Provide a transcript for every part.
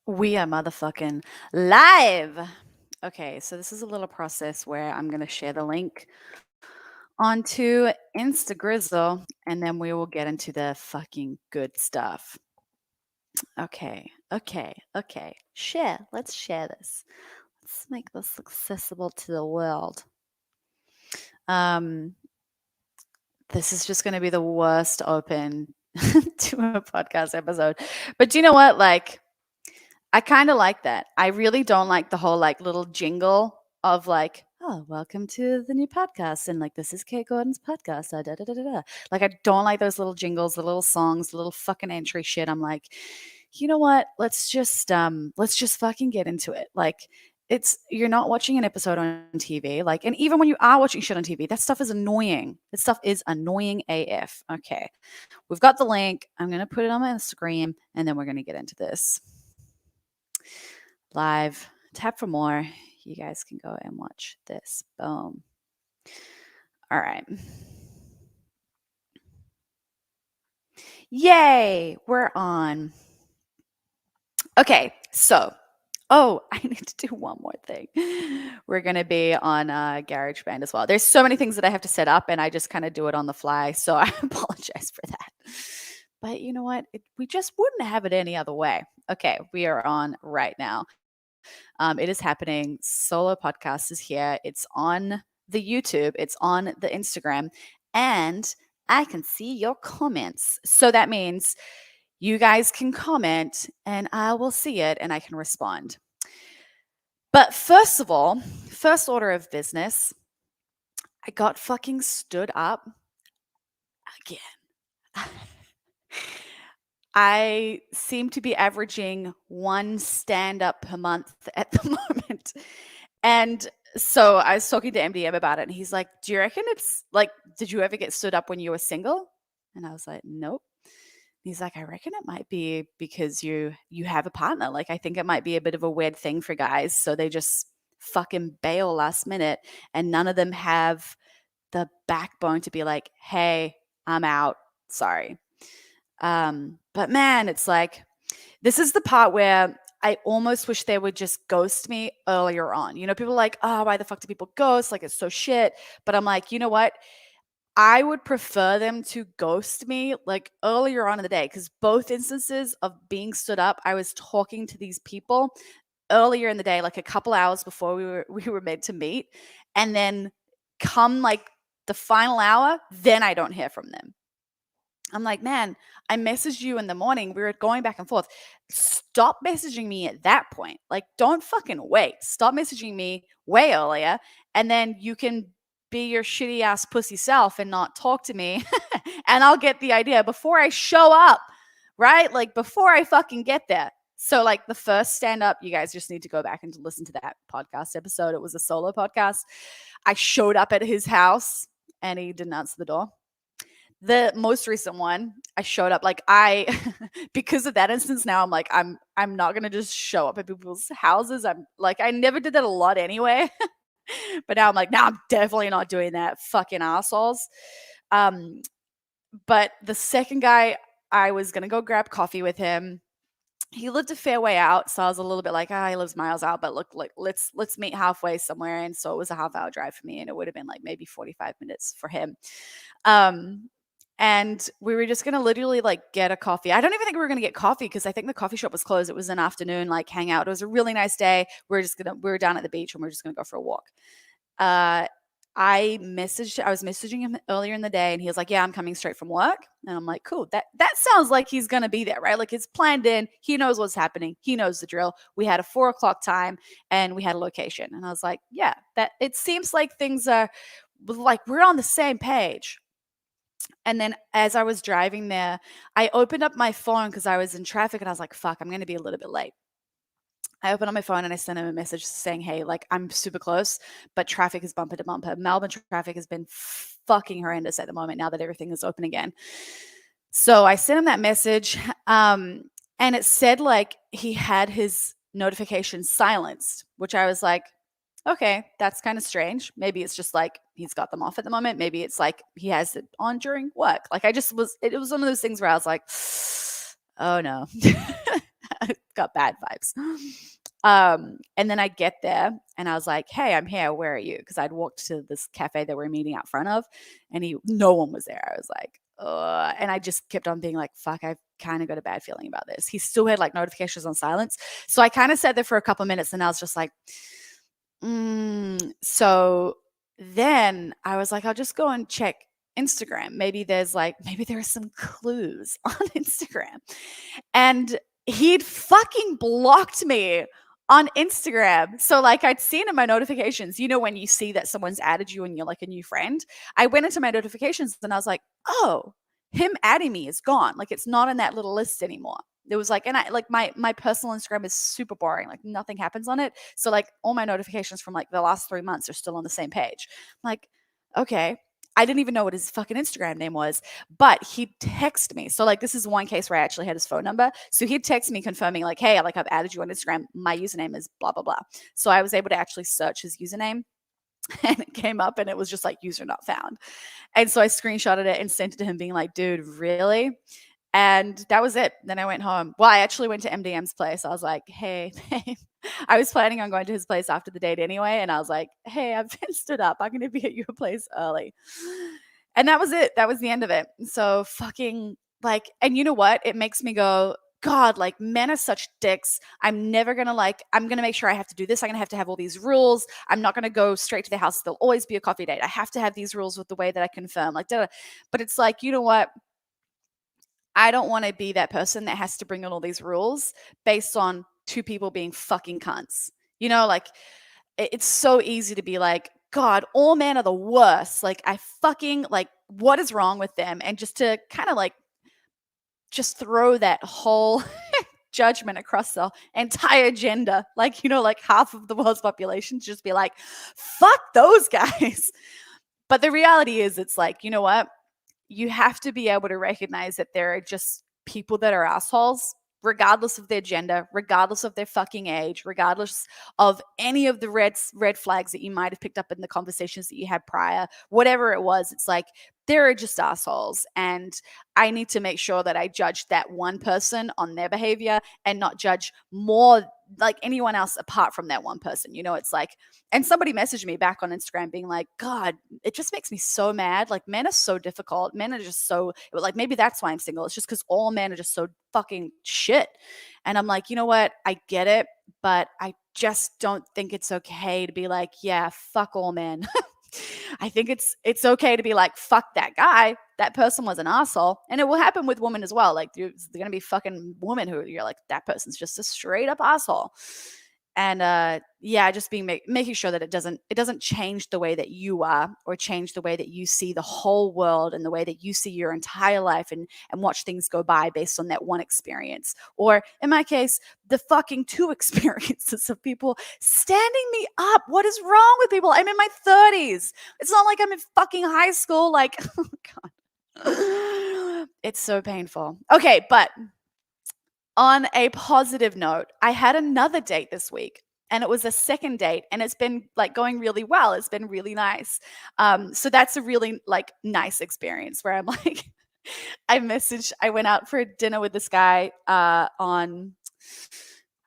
We are motherfucking live. Okay, so this is a little process where I'm going to share the link onto Instagrizzle and then we will get into the fucking good stuff. Okay. Share. Let's share this. Let's make this accessible to the world. This is just going to be the worst open to a podcast episode. But do you know what? Like, I kind of like that. I really don't like the whole like little jingle of like, oh, welcome to the new podcast. And like, this is Kate Gordon's podcast. Da, da, da, da, da. Like, I don't like those little jingles, the little songs, the little fucking entry shit. I'm like, you know what? Let's just fucking get into it. Like, you're not watching an episode on TV. Like, and even when you are watching shit on TV, that stuff is annoying. That stuff is annoying AF. Okay. We've got the link. I'm going to put it on my screen and then we're going to get into this. Live. Tap for more. You guys can go and watch this. Boom. All right. Yay, we're on. Okay, so, I need to do one more thing. We're going to be on GarageBand as well. There's so many things that I have to set up and I just kind of do it on the fly, so I apologize for that. But you know what? We just wouldn't have it any other way. Okay, we are on right now. It is happening. Solo Podcast is here. It's on the YouTube. It's on the Instagram. And I can see your comments. So that means you guys can comment and I will see it and I can respond. But first of all, first order of business, I got fucking stood up again. I seem to be averaging one stand-up per month at the moment. And so I was talking to MDM about it and he's like, do you reckon it's like, did you ever get stood up when you were single? And I was like, nope. He's like, I reckon it might be because you have a partner. Like, I think it might be a bit of a weird thing for guys. So they just fucking bail last minute and none of them have the backbone to be like, hey, I'm out. Sorry. But man, it's like, this is the part where I almost wish they would just ghost me earlier on. You know, people are like, oh, why the fuck do people ghost? Like, it's so shit. But I'm like, you know what? I would prefer them to ghost me like earlier on in the day because both instances of being stood up, I was talking to these people earlier in the day, like a couple hours before we were meant to meet. And then come like the final hour, then I don't hear from them. I'm like, man, I messaged you in the morning. We were going back and forth. Stop messaging me at that point. Like, don't fucking wait. Stop messaging me way earlier. And then you can be your shitty ass pussy self and not talk to me. And I'll get the idea before I show up, right? Like, before I fucking get there. So, like, the first stand up, you guys just need to go back and listen to that podcast episode. It was a solo podcast. I showed up at his house and he didn't answer the door. The most recent one, I showed up like because of that instance now I'm like, I'm not going to just show up at people's houses. I'm like, I never did that a lot anyway. But now I'm like, I'm definitely not doing that. Fucking assholes. But the second guy, I was going to go grab coffee with him. He lived a fair way out, so I was a little bit like, he lives miles out, but look, let's meet halfway somewhere. And so it was a half-hour drive for me, and it would have been like maybe 45 minutes for him. And we were just gonna literally like get a coffee. I don't even think we were gonna get coffee because I think the coffee shop was closed. It was an afternoon like hangout. It was a really nice day. We were down at the beach and we are just gonna go for a walk. I was messaging him earlier in the day and he was like, yeah, I'm coming straight from work. And I'm like, cool. That sounds like he's going to be there, right? Like it's planned in. He knows what's happening. He knows the drill. We had a 4:00 time and we had a location. And I was like, yeah, that it seems like things are like, we're on the same page. And then as I was driving there, I opened up my phone because I was in traffic and I was like, fuck, I'm going to be a little bit late. I opened up my phone and I sent him a message saying, hey, like I'm super close, but traffic is bumper to bumper. Melbourne traffic has been fucking horrendous at the moment now that everything is open again. So I sent him that message and it said like he had his notifications silenced, which I was like, okay, that's kind of strange. Maybe it's just like he's got them off at the moment. Maybe it's like he has it on during work. Like it was one of those things where I was like, oh no. Got bad vibes. And then I get there and I was like, hey, I'm here. Where are you? Because I'd walked to this cafe that we're meeting out front of and no one was there. I was like, and I just kept on being like, fuck, I've kind of got a bad feeling about this. He still had like notifications on silence. So I kind of sat there for a couple of minutes and I was just like, so then I was like, I'll just go and check Instagram. Maybe there are some clues on Instagram. And he'd fucking blocked me on Instagram. So like I'd seen in my notifications, when you see that someone's added you and you're like a new friend, I went into my notifications and I was like, oh, him adding me is gone. Like it's not in that little list anymore. There was like, and I like my personal Instagram is super boring. Like nothing happens on it. So like all my notifications from like the last 3 months are still on the same page. I'm like, okay. I didn't even know what his fucking Instagram name was, but he'd text me. So like this is one case where I actually had his phone number. So he'd text me confirming like, hey, like I've added you on Instagram. My username is blah, blah, blah. So I was able to actually search his username and it came up and it was just like user not found. And so I screenshotted it and sent it to him being like, dude, really? And that was it. Then I went home. Well, I actually went to MDM's place. I was like, hey, babe. I was planning on going to his place after the date anyway. And I was like, hey, I've been stood up. I'm going to be at your place early. And that was it. That was the end of it. So fucking like, and you know what? It makes me go, God, like men are such dicks. I'm never going to I'm going to make sure I have to do this. I'm going to have all these rules. I'm not going to go straight to the house. There'll always be a coffee date. I have to have these rules with the way that I confirm. Like, but it's like, you know what? I don't want to be that person that has to bring in all these rules based on two people being fucking cunts. Like it's so easy to be like, God, all men are the worst. Like I fucking like, what is wrong with them? And just to kind of like, just throw that whole judgment across the entire gender. Like, like half of the world's population just be like, fuck those guys. But the reality is it's like, you know what? You have to be able to recognize that there are just people that are assholes, regardless of their gender, regardless of their fucking age, regardless of any of the red flags that you might have picked up in the conversations that you had prior, whatever it was. It's like, there are just assholes. And I need to make sure that I judge that one person on their behavior and not judge more like anyone else apart from that one person. It's like, and somebody messaged me back on Instagram being like, God, it just makes me so mad. Like men are so difficult. Men are just so like, maybe that's why I'm single. It's just because all men are just so fucking shit. And I'm like, you know what? I get it, but I just don't think it's okay to be like, yeah, fuck all men. I think it's okay to be like, fuck that guy. That person was an asshole. And it will happen with women as well. Like there's going to be fucking women who you're like, that person's just a straight up asshole. And just making sure that it doesn't change the way that you are or change the way that you see the whole world and the way that you see your entire life and watch things go by based on that one experience. Or in my case, the fucking 2 experiences of people standing me up. What is wrong with people? I'm in my 30s. It's not like I'm in fucking high school. Like, oh God. It's so painful. Okay, but on a positive note, I had another date this week and it was a second date and it's been like going really well. It's been really nice. So that's a really like nice experience where I'm like, I went out for dinner with this guy on,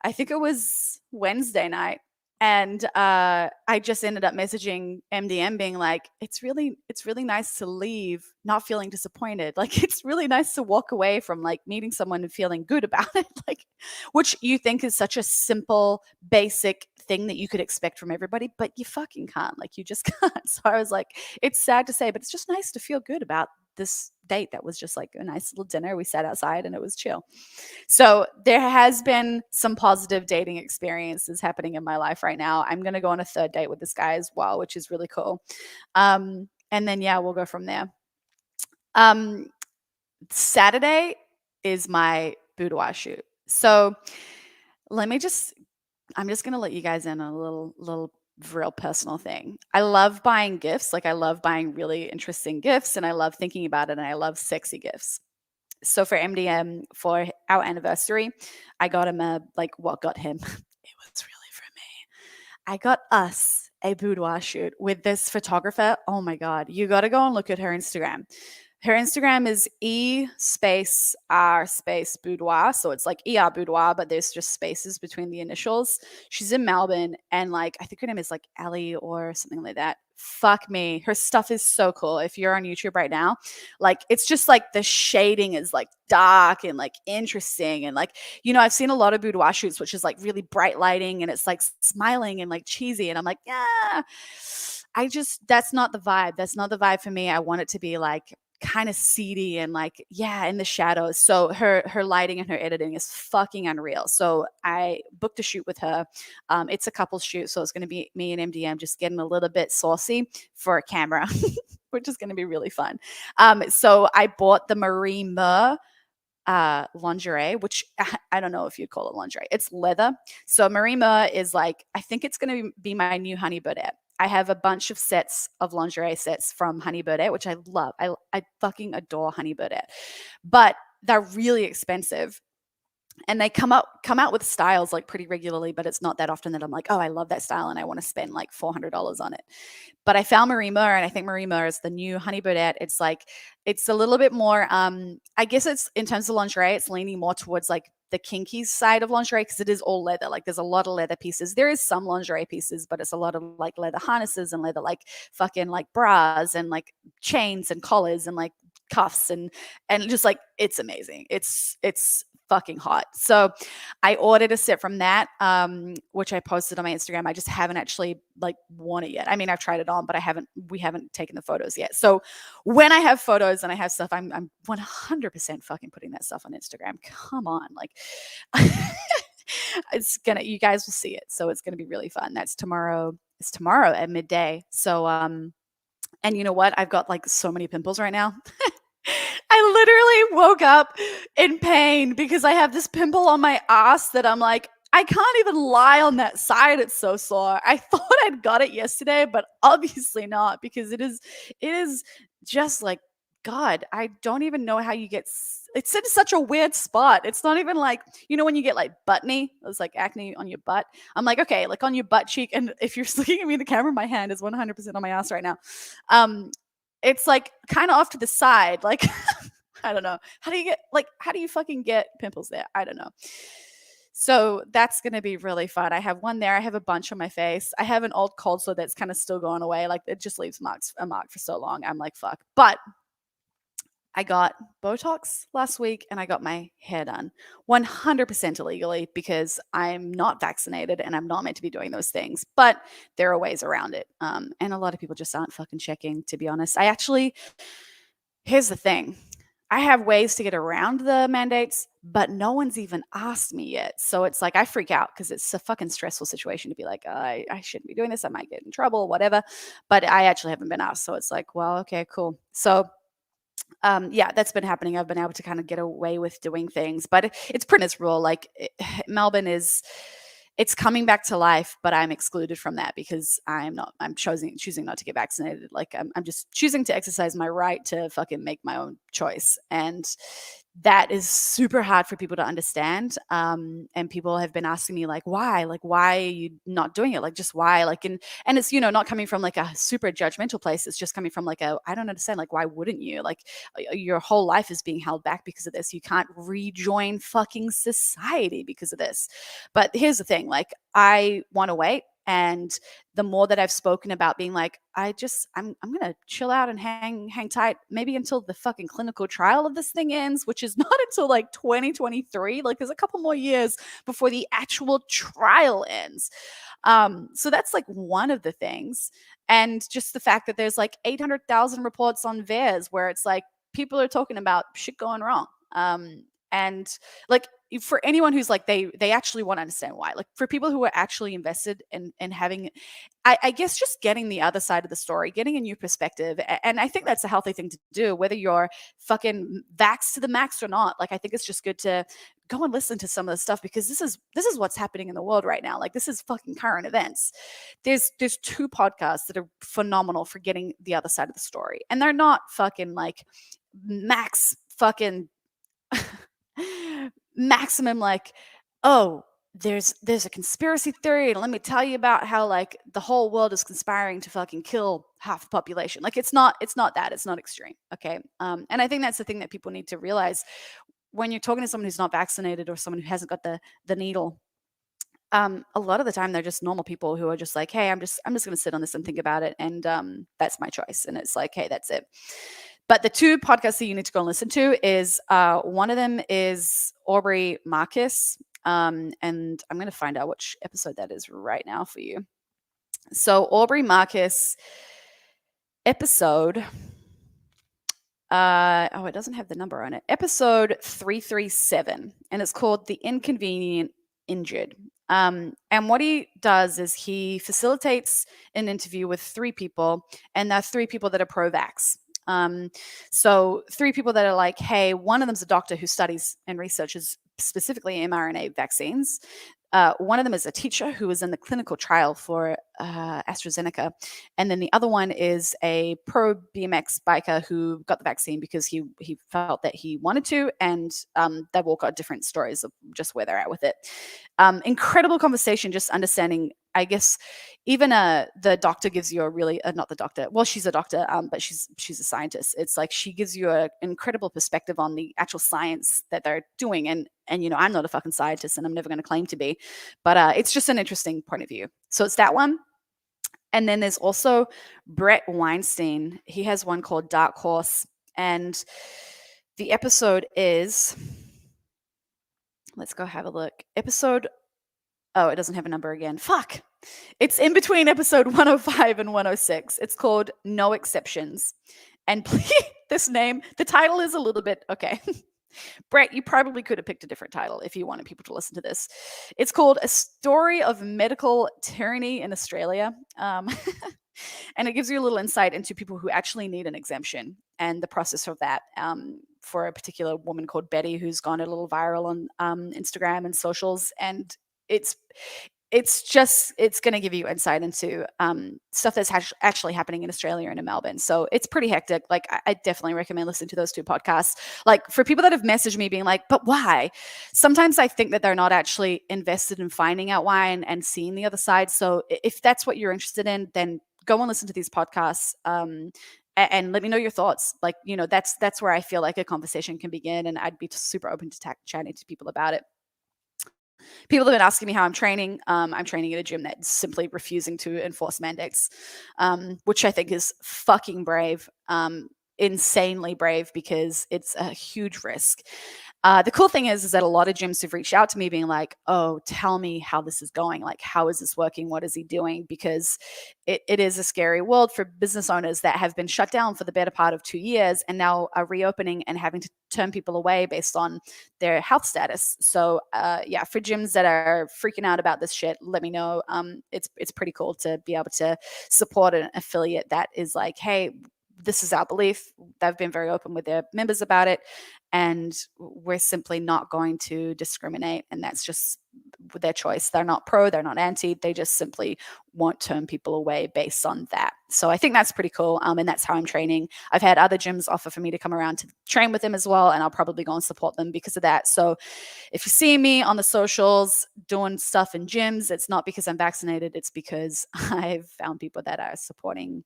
I think it was Wednesday night. And I just ended up messaging MDM being like, it's really nice to leave not feeling disappointed. Like, it's really nice to walk away from like meeting someone and feeling good about it. Like, which you think is such a simple, basic thing that you could expect from everybody, but you fucking can't. Like, you just can't. So I was like, it's sad to say, but it's just nice to feel good about this date that was just like a nice little dinner. We sat outside and it was chill. So there has been some positive dating experiences happening in my life right now. I'm going to go on a third date with this guy as well, which is really cool. And then, we'll go from there. Saturday is my boudoir shoot. So I'm just going to let you guys in on a little real personal thing. I love buying gifts. Like I love buying really interesting gifts and I love thinking about it and I love sexy gifts. So for MDM, for our anniversary, I got him got him? It was really for me. I got us a boudoir shoot with this photographer. Oh my God. You got to go and look at her Instagram. Her Instagram is E_R_boudoir. So it's like ER boudoir, but there's just spaces between the initials. She's in Melbourne, and like I think her name is like Ellie or something like that. Fuck me. Her stuff is so cool. If you're on YouTube right now, like it's just like the shading is like dark and like interesting. And like, I've seen a lot of boudoir shoots, which is like really bright lighting and it's like smiling and like cheesy. And I'm like, yeah, that's not the vibe. That's not the vibe for me. I want it to be like kind of seedy and like, yeah, in the shadows. So her lighting and her editing is fucking unreal. So I booked a shoot with her. It's a couples shoot, so it's going to be me and MDM just getting a little bit saucy for a camera, which is going to be really fun. So I bought the Marie Mur lingerie, which I don't know if you'd call it lingerie. It's leather. So Marie Mur is like, I think it's going to be my new Honey Birdette. I have a bunch of sets of lingerie sets from Honey Birdette, which I love. I fucking adore Honey Birdette, but they're really expensive. And they come out with styles like pretty regularly, but it's not that often that I'm like, oh, I love that style and I want to spend like $400 on it. But I found Marie Mur, and I think Marie Mur is the new Honey Birdette. It's like, it's a little bit more, I guess it's in terms of lingerie, it's leaning more towards like the kinky side of lingerie because it is all leather. Like there's a lot of leather pieces. There is some lingerie pieces, but it's a lot of like leather harnesses and leather like fucking like bras and like chains and collars and like cuffs and just like it's amazing. It's fucking hot. So I ordered a set from that, which I posted on my Instagram. I just haven't actually like worn it yet. I mean, I've tried it on, but we haven't taken the photos yet. So when I have photos and I have stuff, I'm 100% fucking putting that stuff on Instagram. Come on. Like you guys will see it. So it's going to be really fun. That's tomorrow. It's tomorrow at midday. So, and you know what? I've got like so many pimples right now. I literally woke up in pain because I have this pimple on my ass that I'm like, I can't even lie on that side. It's so sore. I thought I'd got it yesterday, but obviously not because it is just like, God, I don't even know how you get, it's in such a weird spot. It's not even like, when you get like buttony, it's like acne on your butt. I'm like, okay, like on your butt cheek. And if you're looking at me in the camera, my hand is 100% on my ass right now. It's like kind of off to the side. Like, I don't know. How do you fucking get pimples there? I don't know. So that's going to be really fun. I have one there. I have a bunch on my face. I have an old cold sore that's kind of still going away. Like it just leaves a mark for so long. I'm like, fuck. But I got Botox last week and I got my hair done 100% illegally because I'm not vaccinated and I'm not meant to be doing those things. But there are ways around it. And a lot of people just aren't fucking checking, to be honest. Here's the thing. I have ways to get around the mandates, but no one's even asked me yet. So it's like I freak out because it's a fucking stressful situation to be like, I shouldn't be doing this. I might get in trouble, whatever. But I actually haven't been asked. So it's like, well, okay, cool. So yeah, that's been happening. I've been able to kind of get away with doing things, but it's pretty this rule. Like Melbourne it's coming back to life, but I'm excluded from that because I'm choosing not to get vaccinated. Like I'm just choosing to exercise my right to fucking make my own choice. And that is super hard for people to understand. And people have been asking me like, why are you not doing it? Like, just why? Like, and it's, not coming from like a super judgmental place. It's just coming from like I don't understand. Like, why wouldn't you? Like your whole life is being held back because of this. You can't rejoin fucking society because of this. But here's the thing, like I want to wait. And the more that I've spoken about being like, I'm going to chill out and hang tight, maybe until the fucking clinical trial of this thing ends, which is not until like 2023. Like there's a couple more years before the actual trial ends. So that's like one of the things. And just the fact that there's like 800,000 reports on VAERS where it's like people are talking about shit going wrong. And like for anyone who's like they actually want to understand why, like for people who are actually invested in having I guess just getting the other side of the story, getting a new perspective. And I think that's a healthy thing to do, whether you're fucking vaxxed to the max or not. Like I think it's just good to go and listen to some of the stuff because this is what's happening in the world right now. Like this is fucking current events. There's 2 podcasts that are phenomenal for getting the other side of the story, and they're not fucking like max fucking maximum like, oh, there's a conspiracy theory and let me tell you about how like the whole world is conspiring to fucking kill half the population. Like it's not that, it's not extreme. Okay. And I think that's the thing that people need to realize when you're talking to someone who's not vaccinated or someone who hasn't got the needle. A lot of the time they're just normal people who are just like, hey, I'm just going to sit on this and think about it. And that's my choice. And it's like, hey, that's it. But the two podcasts that you need to go and listen to is one of them is Aubrey Marcus. And I'm going to find out which episode that is right now for you. So Aubrey Marcus episode, it doesn't have the number on it. Episode 337, and it's called The Inconvenient Injured. And what he does is he facilitates an interview with three people, and they're three people that are pro-vax. So three people that are like, hey, one of them's a doctor who studies and researches specifically mRNA vaccines. One of them is a teacher who was in the clinical trial for AstraZeneca. And then the other one is a pro BMX biker who got the vaccine because he felt that he wanted to. And they've all got different stories of just where they're at with it. Incredible conversation, just understanding, I guess, even the doctor gives you a really, not the doctor, well, she's a doctor, but she's a scientist. It's like she gives you an incredible perspective on the actual science that they're doing. And I'm not a fucking scientist and I'm never going to claim to be, but it's just an interesting point of view. So it's that one. And then there's also Brett Weinstein. He has one called Dark Horse. And the episode is, let's go have a look. It doesn't have a number again. Fuck. It's in between episode 105 and 106. It's called No Exceptions. And please, this name, the title is a little bit, okay. Brett, you probably could have picked a different title if you wanted people to listen to this. It's called A Story of Medical Tyranny in Australia. And it gives you a little insight into people who actually need an exemption and the process of that for a particular woman called Betty who's gone a little viral on Instagram and socials. And it's going to give you insight into stuff that's actually happening in Australia and in Melbourne. So it's pretty hectic. Like I definitely recommend listening to those two podcasts. Like for people that have messaged me being like, but why? Sometimes I think that they're not actually invested in finding out why and seeing the other side. So if that's what you're interested in, then go and listen to these podcasts. And let me know your thoughts. Like, that's where I feel like a conversation can begin. And I'd be super open to chatting to people about it. People have been asking me how I'm training. I'm training at a gym that's simply refusing to enforce mandates, which I think is fucking brave, insanely brave, because it's a huge risk. The cool thing is that a lot of gyms have reached out to me being like, oh, tell me how this is going. Like, how is this working? What is he doing? Because it is a scary world for business owners that have been shut down for the better part of 2 years and now are reopening and having to turn people away based on their health status. So for gyms that are freaking out about this shit, let me know. It's pretty cool to be able to support an affiliate that is like, hey, this is our belief. They've been very open with their members about it. And we're simply not going to discriminate. And that's just their choice. They're not pro, they're not anti. They just simply won't turn people away based on that. So I think that's pretty cool. And that's how I'm training. I've had other gyms offer for me to come around to train with them as well. And I'll probably go and support them because of that. So if you see me on the socials doing stuff in gyms, it's not because I'm vaccinated. It's because I've found people that are supporting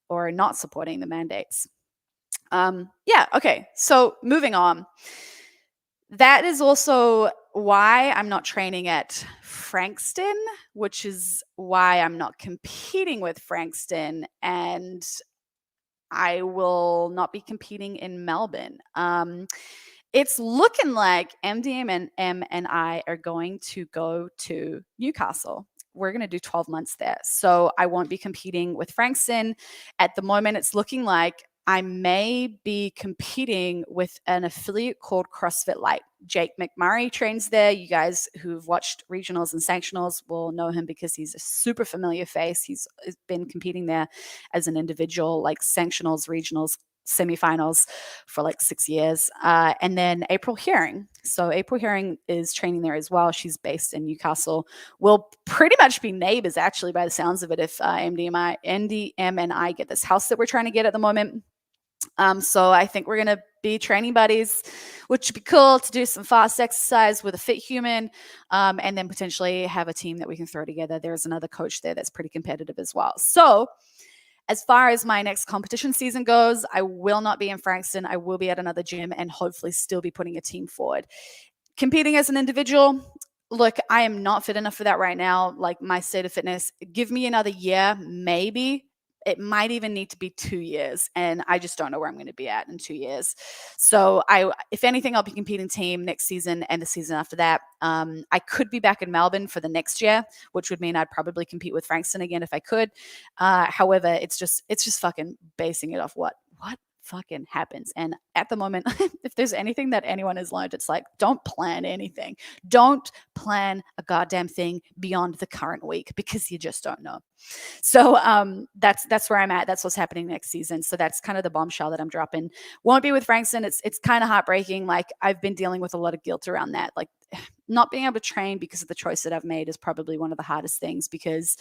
or not supporting the mandates. Okay. So moving on. That is also why I'm not training at Frankston, which is why I'm not competing with Frankston, and I will not be competing in Melbourne. It's looking like MDM and I are going to go to Newcastle. We're going to do 12 months there. So I won't be competing with Frankston. At the moment, it's looking like I may be competing with an affiliate called CrossFit Light. Jake McMurray trains there. You guys who've watched regionals and sanctionals will know him because he's a super familiar face. He's been competing there as an individual, like sanctionals, regionals, semifinals for like 6 years. And then April Herring. So April Herring is training there as well. She's based in Newcastle. We'll pretty much be neighbors, actually, by the sounds of it, if MDM and I get this house that we're trying to get at the moment. So I think we're going to be training buddies, which would be cool to do some fast exercise with a fit human, and then potentially have a team that we can throw together. There's another coach there that's pretty competitive as well. So As far as my next competition season goes, I will not be in Frankston. I will be at another gym and hopefully still be putting a team forward. Competing as an individual, look, I am not fit enough for that right now. Like my state of fitness, give me another year, maybe. It might even need to be 2 years, and I just don't know where I'm going to be at in 2 years. So if anything, I'll be competing team next season and the season after that. I could be back in Melbourne for the next year, which would mean I'd probably compete with Frankston again if I could. However, it's just fucking basing it off what fucking happens. And at the moment, if there's anything that anyone has learned, it's like, don't plan anything. Don't plan a goddamn thing beyond the current week, because you just don't know. So that's where I'm at. That's what's happening next season. So that's kind of the bombshell that I'm dropping. Won't be with Frankston. It's kind of heartbreaking. Like, I've been dealing with a lot of guilt around that. Like, not being able to train because of the choice that I've made is probably one of the hardest things, because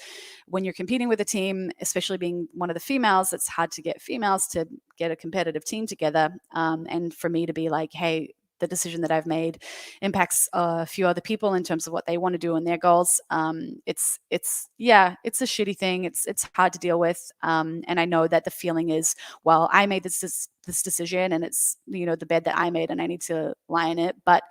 when you're competing with a team, especially being one of the females, it's hard to get females to get a competitive team together. And for me to be like, hey, the decision that I've made impacts a few other people in terms of what they want to do and their goals. It's a shitty thing. It's hard to deal with. And I know that the feeling is, well, I made this decision, and it's, the bed that I made, and I need to lie in it. But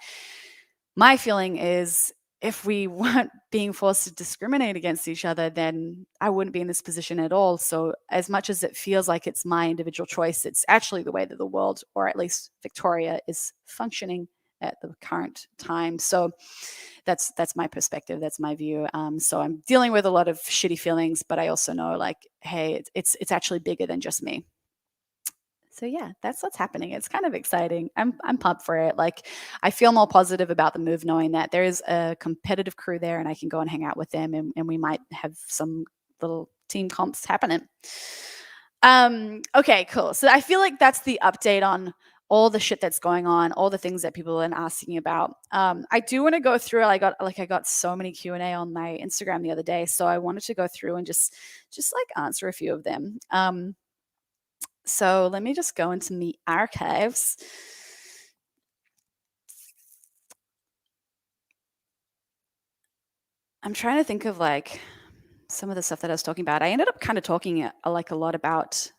my feeling is, if we weren't being forced to discriminate against each other, then I wouldn't be in this position at all. So as much as it feels like it's my individual choice, it's actually the way that the world, or at least Victoria, is functioning at the current time. So that's my perspective. That's my view. So I'm dealing with a lot of shitty feelings, but I also know, like, hey, it's actually bigger than just me. So yeah, that's what's happening. It's kind of exciting. I'm pumped for it. Like, I feel more positive about the move, knowing that there is a competitive crew there, and I can go and hang out with them, and we might have some little team comps happening. Okay, cool. So I feel like that's the update on all the shit that's going on, all the things that people have been asking about. I do want to go through. I got so many Q&A on my Instagram the other day, so I wanted to go through and just like answer a few of them. So let me just go into the archives. I'm trying to think of like some of the stuff that I was talking about. I ended up kind of talking like a lot about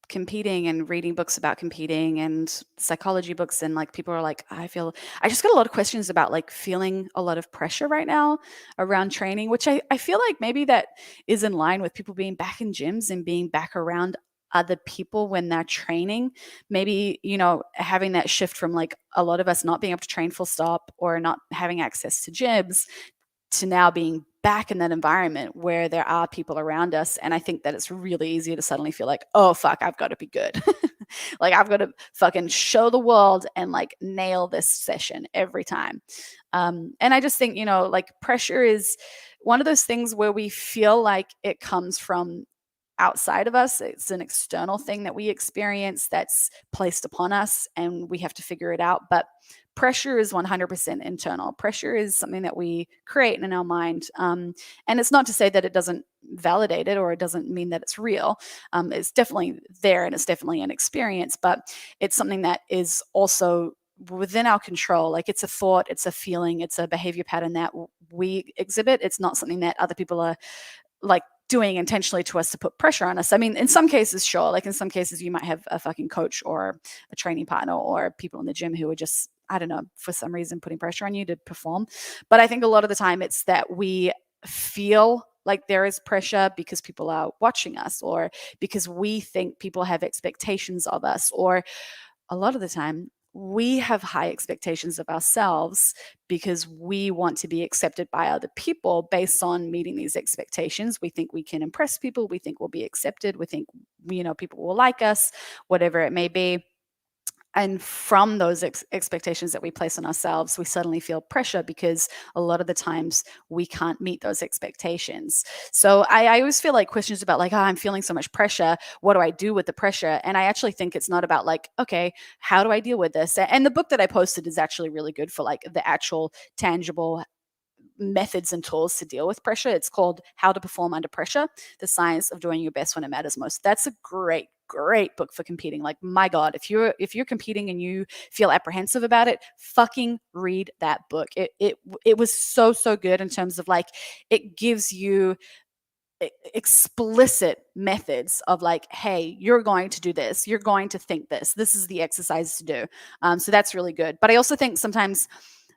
competing and reading books about competing and psychology books, and like people are like, I just got a lot of questions about like feeling a lot of pressure right now around training, which I feel like maybe that is in line with people being back in gyms and being back around other people when they're training. Maybe, having that shift from like a lot of us not being able to train full stop, or not having access to gyms, to now being back in that environment where there are people around us. And I think that it's really easy to suddenly feel like, oh fuck, I've got to be good. Like, I've got to fucking show the world and like nail this session every time. And I just think, like, pressure is one of those things where we feel like it comes from outside of us. It's an external thing that we experience that's placed upon us, and we have to figure it out. But pressure is 100% internal. Pressure is something that we create in our mind. And it's not to say that it doesn't validate it, or it doesn't mean that it's real. It's definitely there, and it's definitely an experience, but it's something that is also within our control. Like, it's a thought, it's a feeling, it's a behavior pattern that we exhibit. It's not something that other people are like doing intentionally to us to put pressure on us. I mean, in some cases, sure. Like, in some cases, you might have a fucking coach or a training partner or people in the gym who are just, I don't know, for some reason putting pressure on you to perform. But I think a lot of the time it's that we feel like there is pressure because people are watching us, or because we think people have expectations of us, or a lot of the time we have high expectations of ourselves because we want to be accepted by other people based on meeting these expectations. We think we can impress people. We think we'll be accepted. We think, people will like us, whatever it may be. And from those expectations that we place on ourselves, we suddenly feel pressure because a lot of the times we can't meet those expectations. So I always feel like questions about like, oh, I'm feeling so much pressure. What do I do with the pressure? And I actually think it's not about like, okay, how do I deal with this? And the book that I posted is actually really good for like the actual tangible methods and tools to deal with pressure. It's called How to Perform Under Pressure: The Science of Doing Your Best When It Matters Most. That's a great book for competing. Like, my God, if you're competing and you feel apprehensive about it, fucking read that book. It was so good in terms of like, it gives you explicit methods of like, hey, you're going to do this, you're going to think this is the exercise to do. So that's really good. But I also think sometimes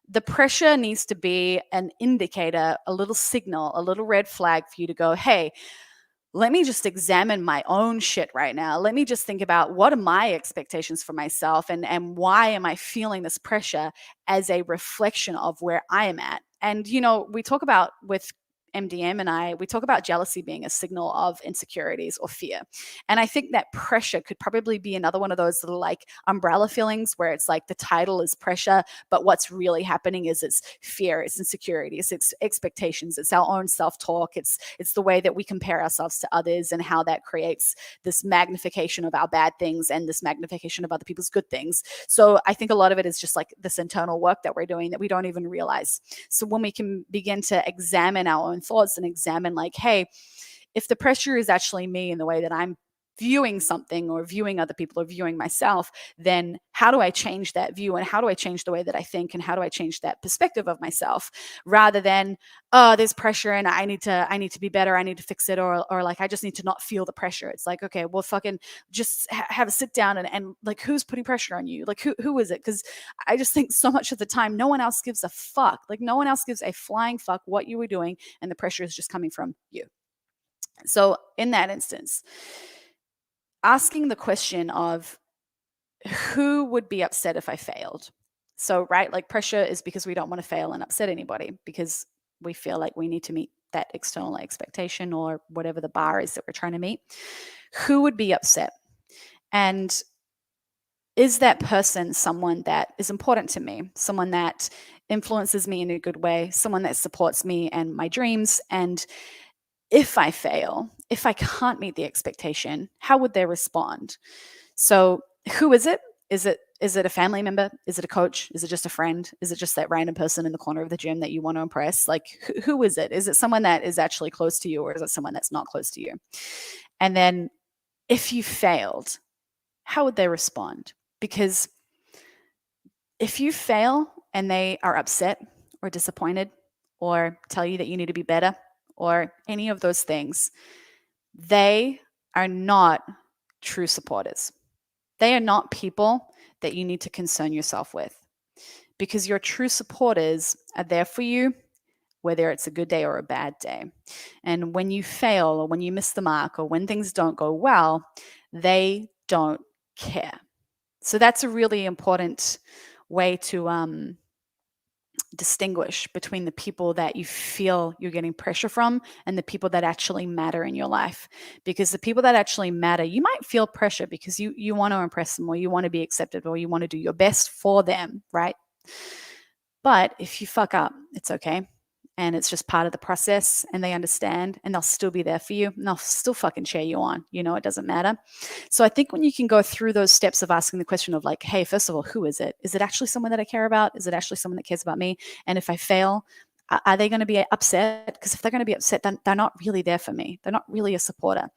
the pressure needs to be an indicator, a little signal, a little red flag for you to go, hey, let me just examine my own shit right now. Let me just think about what are my expectations for myself, and why am I feeling this pressure as a reflection of where I am at. And, we talk about with MDM we talk about jealousy being a signal of insecurities or fear. And I think that pressure could probably be another one of those little like umbrella feelings where it's like the title is pressure, but what's really happening is it's fear, it's insecurities, it's expectations, it's our own self-talk, it's the way that we compare ourselves to others and how that creates this magnification of our bad things and this magnification of other people's good things. So I think a lot of it is just like this internal work that we're doing that we don't even realize. So when we can begin to examine our own thoughts and examine like, hey, if the pressure is actually me in the way that I'm viewing something or viewing other people or viewing myself, then how do I change that view, and how do I change the way that I think, and how do I change that perspective of myself, rather than, oh, there's pressure and I need to be better, I need to fix it, or like I just need to not feel the pressure. It's like, okay, well, fucking just have a sit down and like, who's putting pressure on you? Like who is it? Because I just think so much of the time no one else gives a fuck. Like no one else gives a flying fuck what you were doing, and the pressure is just coming from you. So in that instance, asking the question of who would be upset if I failed. So, right, like pressure is because we don't want to fail and upset anybody, because we feel like we need to meet that external expectation or whatever the bar is that we're trying to meet. Who would be upset? And is that person someone that is important to me, someone that influences me in a good way, someone that supports me and my dreams? And if I fail, if I can't meet the expectation, how would they respond? So who is it? Is it a family member? Is it a coach? Is it just a friend? Is it just that random person in the corner of the gym that you want to impress? Like who is it? Is it someone that is actually close to you, or is it someone that's not close to you? And then if you failed, how would they respond? Because if you fail and they are upset or disappointed or tell you that you need to be better or any of those things, they are not true supporters. They are not people that you need to concern yourself with, because your true supporters are there for you, whether it's a good day or a bad day. And when you fail or when you miss the mark or when things don't go well, they don't care. So that's a really important way to distinguish between the people that you feel you're getting pressure from and the people that actually matter in your life. Because the people that actually matter, you might feel pressure because you want to impress them, or you want to be accepted, or you want to do your best for them, right? But if you fuck up, it's okay. And it's just part of the process, and they understand, and they'll still be there for you, and they'll still fucking cheer you on. It doesn't matter. So I think when you can go through those steps of asking the question of like, hey, first of all, who is it? Is it actually someone that I care about? Is it actually someone that cares about me? And if I fail, are they going to be upset? Because if they're going to be upset, then they're not really there for me. They're not really a supporter.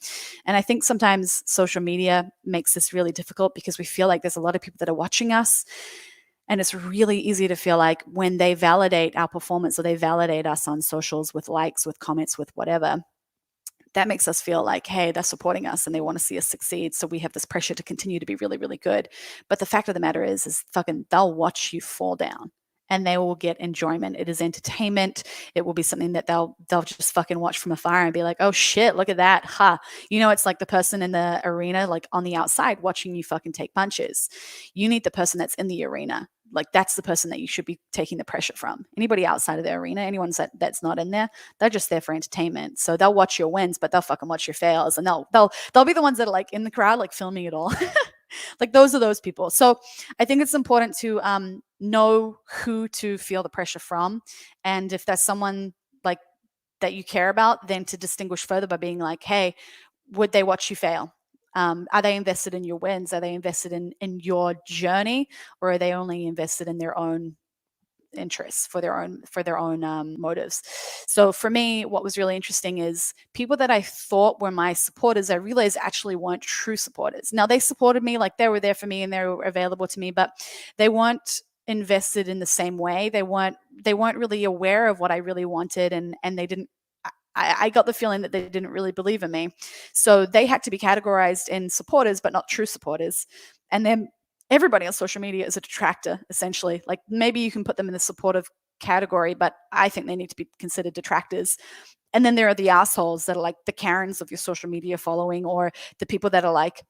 And I think sometimes social media makes this really difficult because we feel like there's a lot of people that are watching us. And it's really easy to feel like when they validate our performance or they validate us on socials with likes, with comments, with whatever, that makes us feel like, hey, they're supporting us and they want to see us succeed. So we have this pressure to continue to be really, really good. But the fact of the matter is fucking they'll watch you fall down. And they will get enjoyment. It is entertainment. It will be something that they'll just fucking watch from afar and be like, oh shit, look at that. Ha. It's like the person in the arena, like on the outside watching you fucking take punches. You need the person that's in the arena. Like that's the person that you should be taking the pressure from. Anybody outside of the arena, anyone that's not in there, they're just there for entertainment. So they'll watch your wins, but they'll fucking watch your fails. And they'll be the ones that are like in the crowd, like filming it all. Like those are those people. So I think it's important to know who to feel the pressure from. And if that's someone like that you care about, then to distinguish further by being like, hey, would they watch you fail? Are they invested in your wins? Are they invested in your journey? Or are they only invested in their own interests for their own motives? So for me, what was really interesting is people that I thought were my supporters, I realized actually weren't true supporters. Now they supported me, like they were there for me and they were available to me, but they weren't invested in the same way. They weren't really aware of what I really wanted, and they didn't I got the feeling that they didn't really believe in me. So they had to be categorized in supporters, but not true supporters. And then everybody on social media is a detractor, essentially. Like maybe you can put them in the supportive category, but I think they need to be considered detractors. And then there are the assholes that are like the Karens of your social media following, or the people that are like,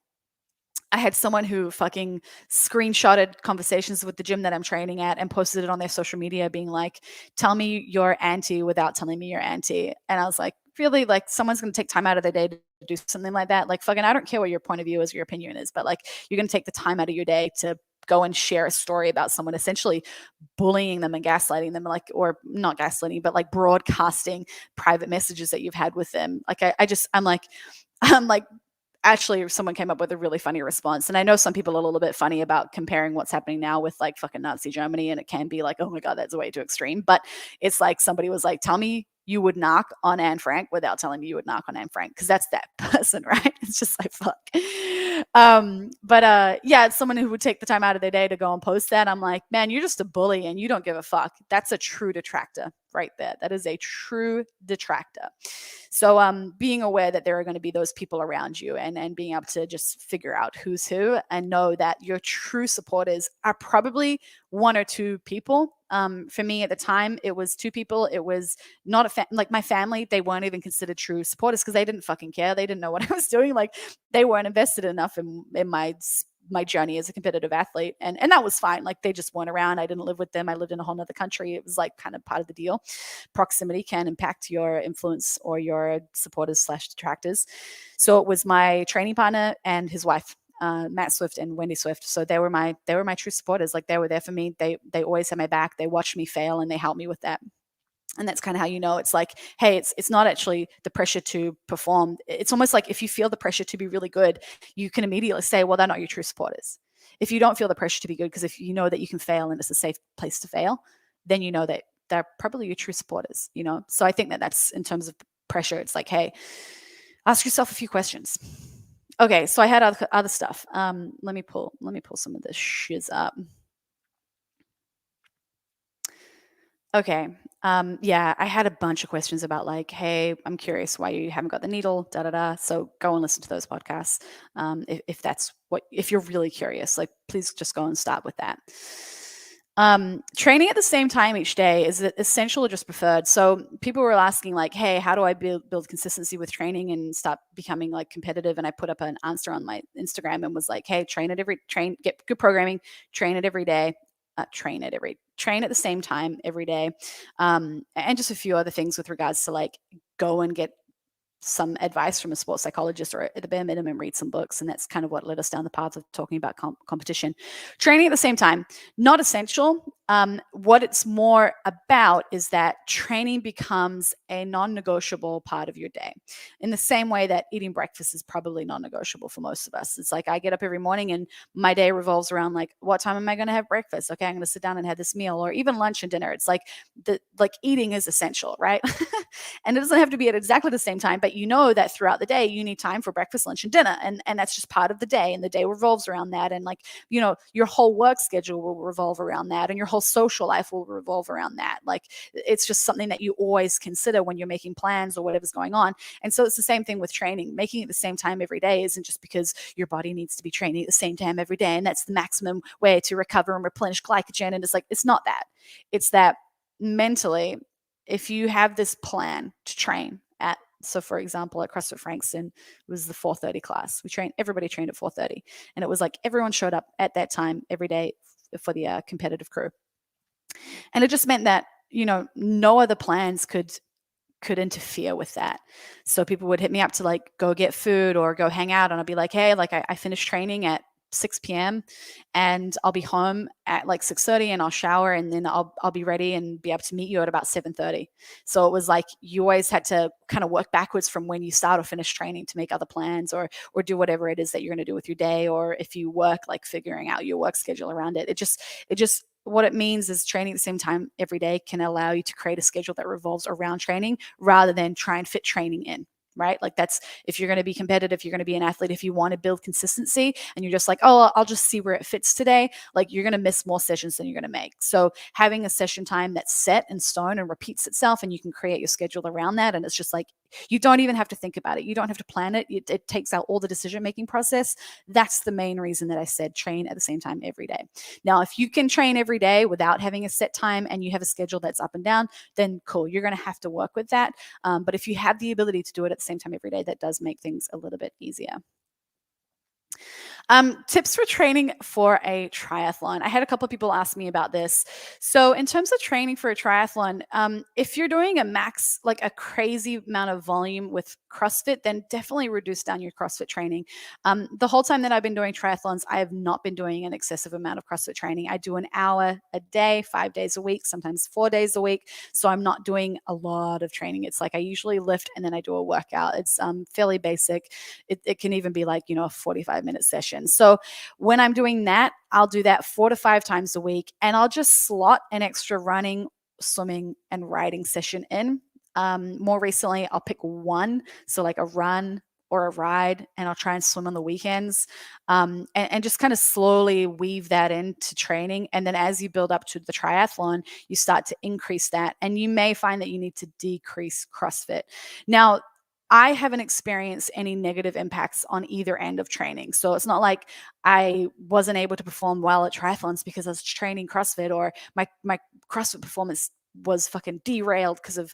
I had someone who fucking screenshotted conversations with the gym that I'm training at and posted it on their social media being like, tell me you're anti without telling me you're anti. And I was like, really? Like someone's going to take time out of their day to do something like that? Like fucking, I don't care what your point of view is, your opinion is, but like you're going to take the time out of your day to go and share a story about someone essentially bullying them and gaslighting them, like, or not gaslighting, but like broadcasting private messages that you've had with them. Like I'm like, actually someone came up with a really funny response. And I know some people are a little bit funny about comparing what's happening now with like fucking Nazi Germany. And it can be like, oh my God, that's way too extreme. But it's like somebody was like, tell me you would knock on Anne Frank without telling me you would knock on Anne Frank. Cause that's that person, right? It's just like, fuck. Yeah, it's someone who would take the time out of their day to go and post that. I'm like, man, you're just a bully and you don't give a fuck. That's a true detractor right there. That is a true detractor. So being aware that there are going to be those people around you, and being able to just figure out who's who and know that your true supporters are probably one or two people. For me at the time, it was two people. It was not like my family. They weren't even considered true supporters because they didn't fucking care. They didn't know what I was doing. Like they weren't invested enough in my journey as a competitive athlete. And that was fine. Like they just weren't around. I didn't live with them. I lived in a whole nother country. It was like kind of part of the deal. Proximity can impact your influence or your supporters / detractors. So it was my training partner and his wife, Matt Swift and Wendy Swift. So they were my true supporters. Like they were there for me. They always had my back. They watched me fail and they helped me with that. And that's kind of how you know it's like, hey, it's not actually the pressure to perform. It's almost like if you feel the pressure to be really good, you can immediately say, well, they're not your true supporters. If you don't feel the pressure to be good, because if you know that you can fail and it's a safe place to fail, then you know that they're probably your true supporters, you know? So I think that that's in terms of pressure. It's like, hey, ask yourself a few questions. Okay, so I had other stuff. Let me pull some of this shiz up. Okay. Yeah, I had a bunch of questions about like, hey, I'm curious why you haven't got the needle, da da da. So go and listen to those podcasts. If you're really curious, like, please just go and start with that. Training at the same time each day, is it essential or just preferred? So people were asking like, hey, how do I build consistency with training and start becoming like competitive? And I put up an answer on my Instagram and was like, hey, get good programming, train it every day. Train at the same time every day, and just a few other things with regards to like go and get some advice from a sports psychologist, or at the bare minimum read some books. And that's kind of what led us down the path of talking about competition. Training at the same time, not essential. What it's more about is that training becomes a non-negotiable part of your day, in the same way that eating breakfast is probably non-negotiable for most of us. It's like I get up every morning and my day revolves around like, what time am I going to have breakfast? Okay, I'm going to sit down and have this meal, or even lunch and dinner. It's like eating is essential, right? And it doesn't have to be at exactly the same time, but you know that throughout the day you need time for breakfast, lunch, and dinner, and that's just part of the day, and the day revolves around that. And like, you know, your whole work schedule will revolve around that, and your whole social life will revolve around that. Like, it's just something that you always consider when you're making plans or whatever's going on. And so it's the same thing with training. Making it the same time every day isn't just because your body needs to be training at the same time every day and that's the maximum way to recover and replenish glycogen. And it's like, it's not that. It's that mentally, if you have this plan to train at, so for example, at CrossFit Frankston, it was the 4:30 class. Everybody trained at 4:30, and it was like everyone showed up at that time every day for the competitive crew. And it just meant that, you know, no other plans could interfere with that. So people would hit me up to like go get food or go hang out, and I'll be like, hey, like I finished training at 6 p.m. and I'll be home at like 6:30 and I'll shower and then I'll be ready and be able to meet you at about 7:30. So it was like you always had to kind of work backwards from when you start or finish training to make other plans or do whatever it is that you're going to do with your day, or if you work, like figuring out your work schedule around it. It just what it means is training at the same time every day can allow you to create a schedule that revolves around training rather than try and fit training in. Right? Like that's, if you're going to be competitive, you're going to be an athlete, if you want to build consistency and you're just like, oh, I'll just see where it fits today, like you're going to miss more sessions than you're going to make. So having a session time that's set in stone and repeats itself, and you can create your schedule around that, and it's just like you don't even have to think about it. You don't have to plan it. It takes out all the decision-making process. That's the main reason that I said train at the same time every day. Now, if you can train every day without having a set time and you have a schedule that's up and down, then cool, you're going to have to work with that. But if you have the ability to do it at the same time every day, that does make things a little bit easier. Tips for training for a triathlon. I had a couple of people ask me about this. So, in terms of training for a triathlon, if you're doing a max, like a crazy amount of volume with CrossFit, then definitely reduce down your CrossFit training. The whole time that I've been doing triathlons, I have not been doing an excessive amount of CrossFit training. I do an hour a day, 5 days a week, sometimes 4 days a week. So, I'm not doing a lot of training. It's like I usually lift and then I do a workout. It's fairly basic. It can even be like, a 45-minute session. So when I'm doing that, I'll do that 4 to 5 times a week, and I'll just slot an extra running, swimming, and riding session in. More recently, I'll pick one, so like a run or a ride, and I'll try and swim on the weekends, and just kind of slowly weave that into training. And then as you build up to the triathlon, you start to increase that, and you may find that you need to decrease CrossFit. Now, I haven't experienced any negative impacts on either end of training. So it's not like I wasn't able to perform well at triathlons because I was training CrossFit, or my CrossFit performance was fucking derailed because of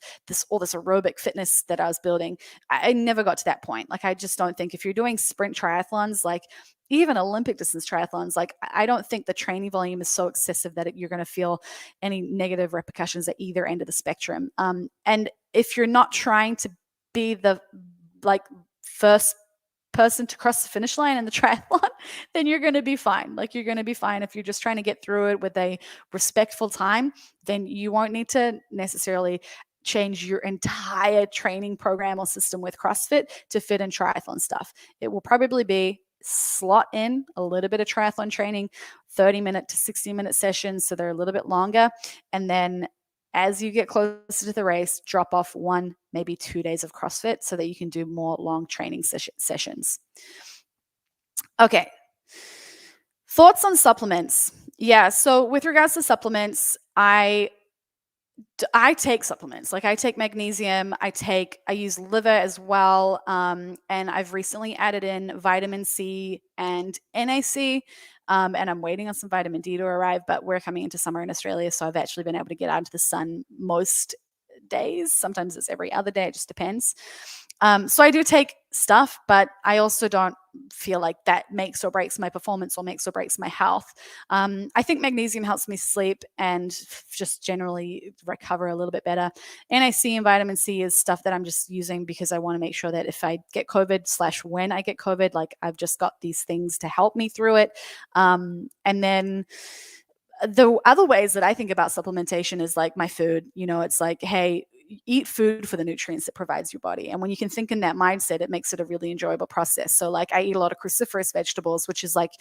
all this aerobic fitness that I was building. I never got to that point. Like, I just don't think if you're doing sprint triathlons, like even Olympic distance triathlons, like I don't think the training volume is so excessive that you're going to feel any negative repercussions at either end of the spectrum. And if you're not trying to be the first person to cross the finish line in the triathlon, then you're going to be fine. Like, you're going to be fine. If you're just trying to get through it with a respectful time, then you won't need to necessarily change your entire training program or system with CrossFit to fit in triathlon stuff. It will probably be slot in a little bit of triathlon training, 30-minute to 60-minute sessions, so they're a little bit longer. And then as you get closer to the race, drop off 1, maybe 2 days of CrossFit so that you can do more long training sessions. Okay. Thoughts on supplements? Yeah. So with regards to supplements, I take supplements. Like, I take magnesium, I use liver as well. And I've recently added in vitamin C and NAC. And I'm waiting on some vitamin D to arrive, but we're coming into summer in Australia. So I've actually been able to get out into the sun most days. Sometimes it's every other day. It just depends. So I do take stuff, but I also don't feel like that makes or breaks my performance or makes or breaks my health. I think magnesium helps me sleep and just generally recover a little bit better. NAC and vitamin C is stuff that I'm just using because I want to make sure that if I get COVID / when I get COVID, like, I've just got these things to help me through it. And then the other ways that I think about supplementation is like my food. It's like, hey, eat food for the nutrients it provides your body. And when you can think in that mindset, it makes it a really enjoyable process. So like, I eat a lot of cruciferous vegetables, which is like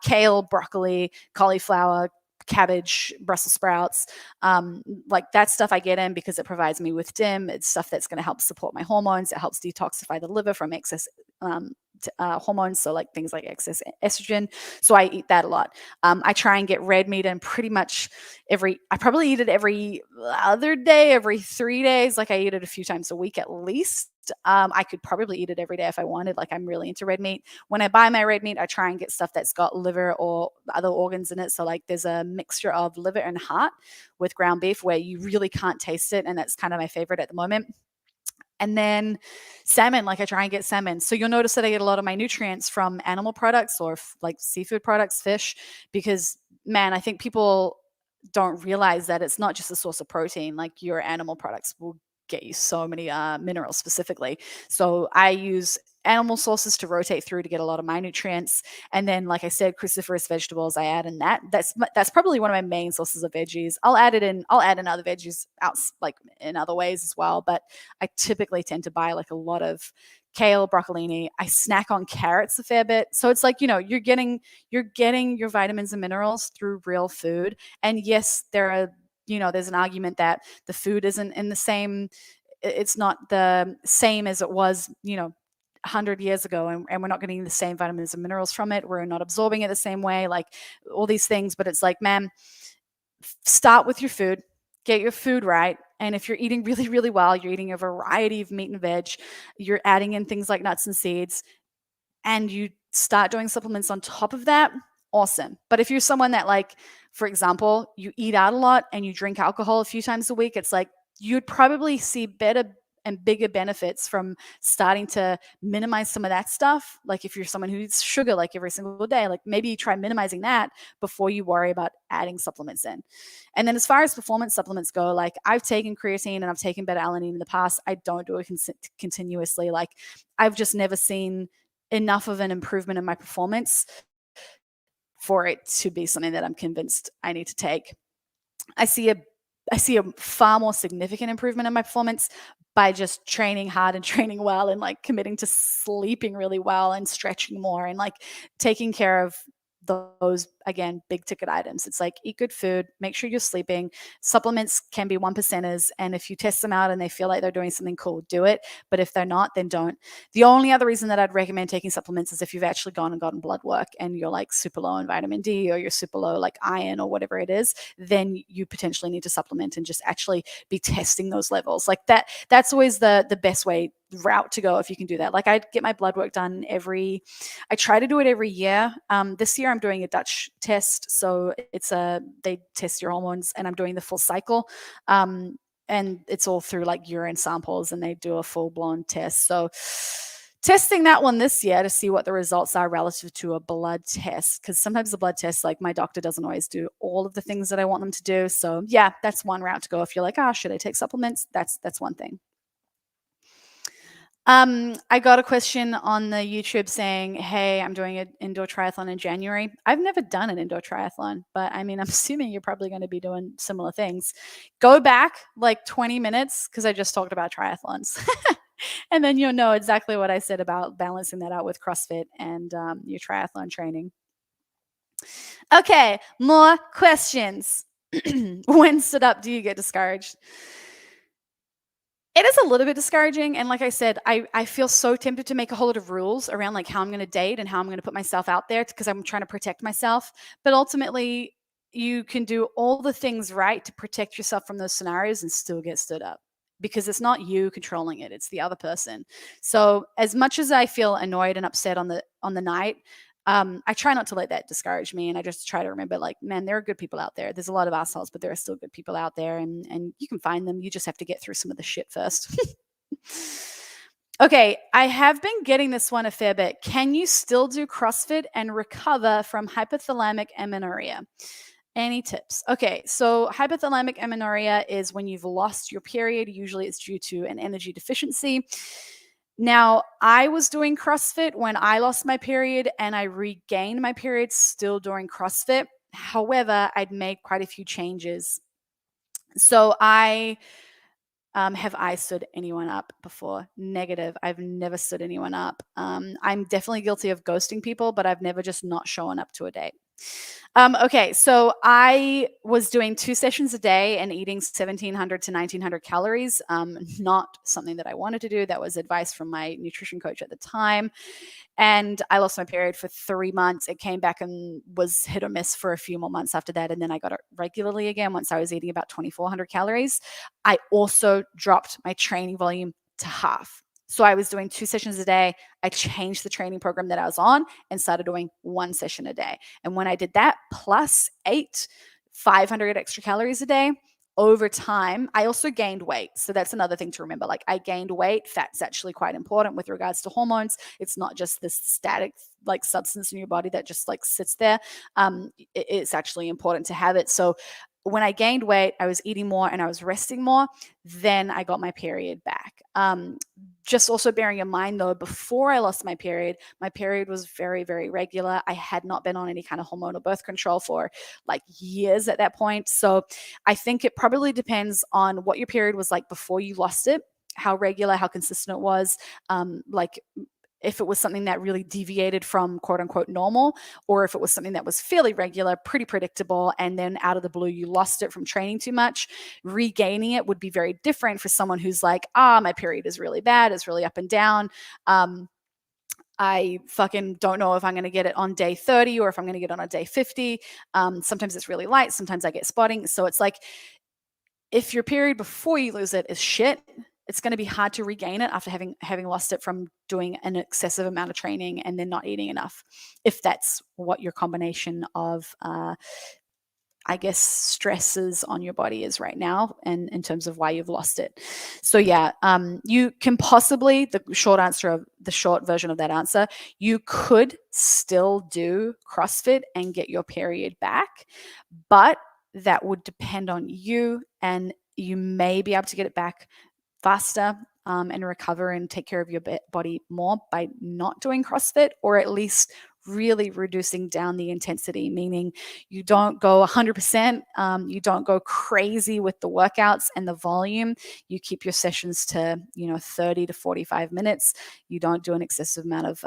kale, broccoli, cauliflower, cabbage, Brussels sprouts. Like, that stuff I get in because it provides me with DIM. It's stuff that's going to help support my hormones. It helps detoxify the liver from excess hormones, so like things like excess estrogen. So I eat that a lot. I try and get red meat in pretty much I probably eat it every other day, every 3 days. Like, I eat it a few times a week at least. I could probably eat it every day if I wanted. Like, I'm really into red meat. When I buy my red meat, I try and get stuff that's got liver or other organs in it. So like, there's a mixture of liver and heart with ground beef where you really can't taste it. And that's kind of my favorite at the moment. And then salmon, like, I try and get salmon. So you'll notice that I get a lot of my nutrients from animal products or like seafood products, fish, because, man, I think people don't realize that it's not just a source of protein. Like, your animal products will get you so many minerals specifically. So I use animal sources to rotate through to get a lot of my nutrients. And then, like I said, cruciferous vegetables, I add in that. That's probably one of my main sources of veggies. I'll add in other veggies out, like, in other ways as well. But I typically tend to buy like a lot of kale, broccolini. I snack on carrots a fair bit. So it's like, you're getting your vitamins and minerals through real food. And yes, there's an argument that the food isn't it's not the same as it was, 100 years ago, and we're not getting the same vitamins and minerals from it. We're not absorbing it the same way, like all these things. But it's like, man, start with your food, get your food right, And if you're eating really, really well, you're eating a variety of meat and veg, you're adding in things like nuts and seeds, and you start doing supplements on top of that, awesome. But if you're someone that, like, for example, you eat out a lot and you drink alcohol a few times a week, it's like you'd probably see better and bigger benefits from starting to minimize some of that stuff. Like if you're someone who eats sugar like every single day, like maybe try minimizing that before you worry about adding supplements in. And then as far as performance supplements go, like I've taken creatine and I've taken beta-alanine in the past. I don't do it continuously. Like I've just never seen enough of an improvement in my performance for it to be something that I'm convinced I need to take. I see a far more significant improvement in my performance by just training hard and training well and like committing to sleeping really well and stretching more and like taking care of those, again, big ticket items. It's like eat good food, make sure you're sleeping. Supplements can be 1%ers, and if you test them out and they feel like they're doing something cool, do it. But if they're not, then don't. The only other reason that I'd recommend taking supplements is if you've actually gone and gotten blood work and you're like super low in vitamin D or you're super low like iron or whatever it is, then you potentially need to supplement and just actually be testing those levels. Like that's always the best route to go if you can do that. Like I get my blood work done I try to do it every year. This year I'm doing a Dutch test, so they test your hormones, and I'm doing the full cycle. And it's all through like urine samples, and they do a full blown test. So testing that one this year to see what the results are relative to a blood test, because sometimes the blood test, like my doctor doesn't always do all of the things that I want them to do. So yeah, that's one route to go. If you're like, should I take supplements? That's one thing. I got a question on the YouTube saying, hey, I'm doing an indoor triathlon in January. I've never done an indoor triathlon, but I mean, I'm assuming you're probably going to be doing similar things. Go back like 20 minutes because I just talked about triathlons. And then you'll know exactly what I said about balancing that out with CrossFit and your triathlon training. Okay, more questions. When stood up, do you get discouraged? It is a little bit discouraging. And like I said, I feel so tempted to make a whole lot of rules around like how I'm going to date and how I'm going to put myself out there because I'm trying to protect myself. But ultimately, you can do all the things right to protect yourself from those scenarios and still get stood up because it's not you controlling it, it's the other person. So as much as I feel annoyed and upset on the night, I try not to let that discourage me. And I just try to remember, like, man, there are good people out there. There's a lot of assholes, but there are still good people out there, and you can find them. You just have to get through some of the shit first. Okay, I have been getting this one a fair bit. Can you still do CrossFit and recover from hypothalamic amenorrhea? Any tips? Okay, so hypothalamic amenorrhea is when you've lost your period. Usually it's due to an energy deficiency. Now, I was doing CrossFit when I lost my period, and I regained my period still during CrossFit. However, I'd made quite a few changes. So have I stood anyone up before? Negative. I've never stood anyone up. I'm definitely guilty of ghosting people, but I've never just not shown up to a date. Okay, so I was doing 2 sessions a day and eating 1,700 to 1,900 calories. Not something that I wanted to do. That was advice from my nutrition coach at the time. And I lost my period for 3 months. It came back and was hit or miss for a few more months after that. And then I got it regularly again once I was eating about 2,400 calories. I also dropped my training volume to half. So I was doing 2 sessions a day. I changed the training program that I was on and started doing 1 session a day. And when I did that, plus 500 extra calories a day, over time, I also gained weight. So that's another thing to remember. Like I gained weight. Fat's actually quite important with regards to hormones. It's not just this static like substance in your body that just like sits there. It's actually important to have it. So when I gained weight, I was eating more and I was resting more. Then I got my period back. Just also bearing in mind though, before I lost my period was very, very regular. I had not been on any kind of hormonal birth control for like years at that point. So I think it probably depends on what your period was like before you lost it, how regular, how consistent it was. Like if it was something that really deviated from quote unquote normal, or if it was something that was fairly regular, pretty predictable, and then out of the blue, you lost it from training too much. Regaining it would be very different for someone who's like, my period is really bad. It's really up and down. I fucking don't know if I'm going to get it on day 30 or if I'm going to get it on a day 50. Sometimes it's really light. Sometimes I get spotting. So it's like, if your period before you lose it is shit, it's going to be hard to regain it after having lost it from doing an excessive amount of training and then not eating enough, if that's what your combination of I guess stresses on your body is right now, and in terms of why you've lost it. So yeah, you can possibly, the short version of that answer, you could still do CrossFit and get your period back, but that would depend on you, and you may be able to get it back faster and recover and take care of your body more by not doing CrossFit, or at least really reducing down the intensity, meaning you don't go 100%, you don't go crazy with the workouts and the volume. You keep your sessions to 30 to 45 minutes. You don't do an excessive amount of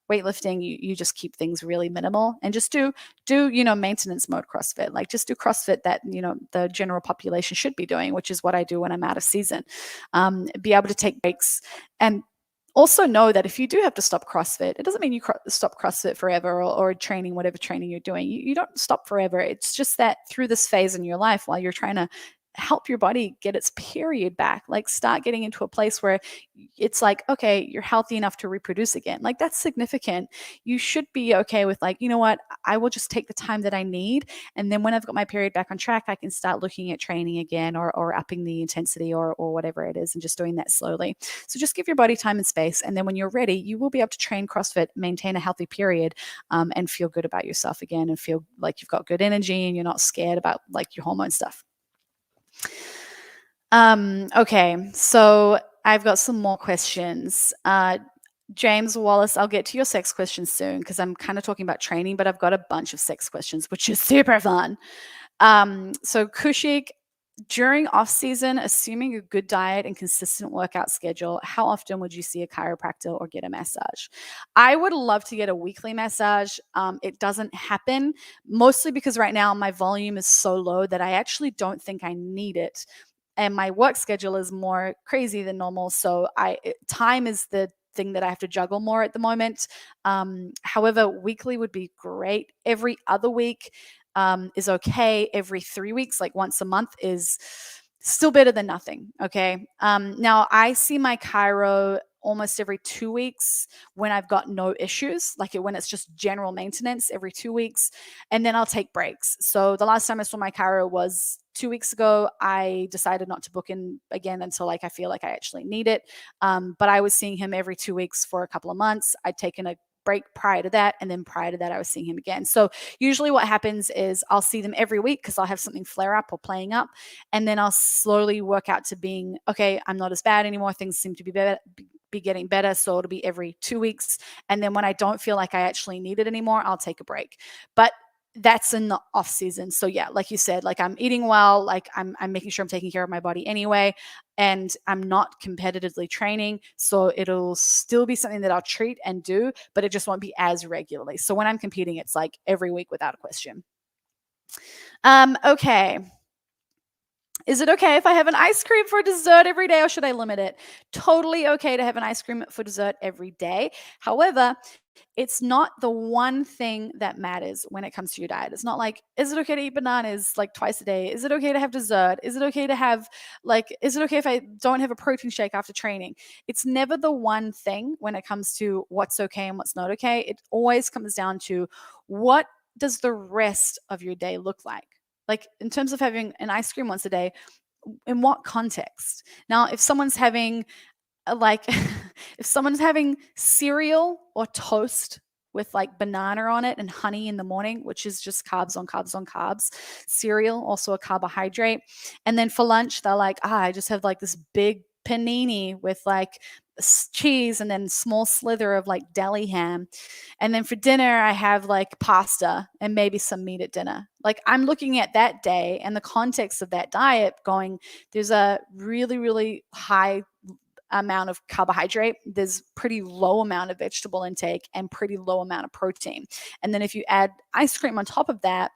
weightlifting. You just keep things really minimal and just do maintenance mode CrossFit. Like, just do CrossFit that the general population should be doing, which is what I do when I'm out of season. Be able to take breaks, and also know that if you do have to stop CrossFit, it doesn't mean you stop CrossFit forever, or training, whatever training you're doing. You don't stop forever. It's just that through this phase in your life, while you're trying to help your body get its period back, like start getting into a place where it's like, okay, you're healthy enough to reproduce again. Like, that's significant. You should be okay with, like, you know what, I will just take the time that I need, and then when I've got my period back on track, I can start looking at training again, or upping the intensity, or whatever it is, and just doing that slowly. So just give your body time and space, and then when you're ready, you will be able to train CrossFit, maintain a healthy period, and feel good about yourself again, and feel like you've got good energy and you're not scared about like your hormone stuff. Okay, so I've got some more questions. James Wallace, I'll get to your sex questions soon, because I'm kind of talking about training, but I've got a bunch of sex questions, which is super fun. So Kushik, during off season, assuming a good diet and consistent workout schedule, how often would you see a chiropractor or get a massage? I would love to get a weekly massage. It doesn't happen, mostly because right now my volume is so low that I actually don't think I need it. And my work schedule is more crazy than normal. So time is the thing that I have to juggle more at the moment. However, weekly would be great. Every other week is okay. Every 3 weeks, like once a month, is still better than nothing. Okay. Now I see my chiro almost every 2 weeks when I've got no issues, like when it's just general maintenance every 2 weeks, and then I'll take breaks. So the last time I saw my chiro was 2 weeks ago. I decided not to book in again until like I feel like I actually need it. But I was seeing him every 2 weeks for a couple of months. I'd taken a break prior to that, and then prior to that I was seeing him again. So usually what happens is I'll see them every week because I'll have something flare up or playing up, and then I'll slowly work out to being okay, I'm not as bad anymore, things seem to be getting better, so it'll be every 2 weeks. And then when I don't feel like I actually need it anymore, I'll take a break. But that's in the off season. So yeah, like you said, like I'm eating well, like I'm making sure I'm taking care of my body anyway, and I'm not competitively training. So it'll still be something that I'll treat and do, but it just won't be as regularly. So when I'm competing, it's like every week without a question. Okay. Is it okay if I have an ice cream for dessert every day, or should I limit it? Totally okay to have an ice cream for dessert every day. However, it's not the one thing that matters when it comes to your diet. It's not like, is it okay to eat bananas like twice a day? Is it okay to have dessert? Is it okay to have is it okay if I don't have a protein shake after training? It's never the one thing when it comes to what's okay and what's not okay. It always comes down to, what does the rest of your day look like? Like, in terms of having an ice cream once a day, in what context? Now, if someone's having if someone's having cereal or toast with like banana on it and honey in the morning, which is just carbs on carbs on carbs, cereal, also a carbohydrate. And then for lunch, they're like, I just have like this big panini with like cheese and then small slither of like deli ham. And then for dinner, I have like pasta and maybe some meat at dinner. Like, I'm looking at that day and the context of that diet going, there's a really, really high amount of carbohydrate, there's pretty low amount of vegetable intake, and pretty low amount of protein. And then if you add ice cream on top of that,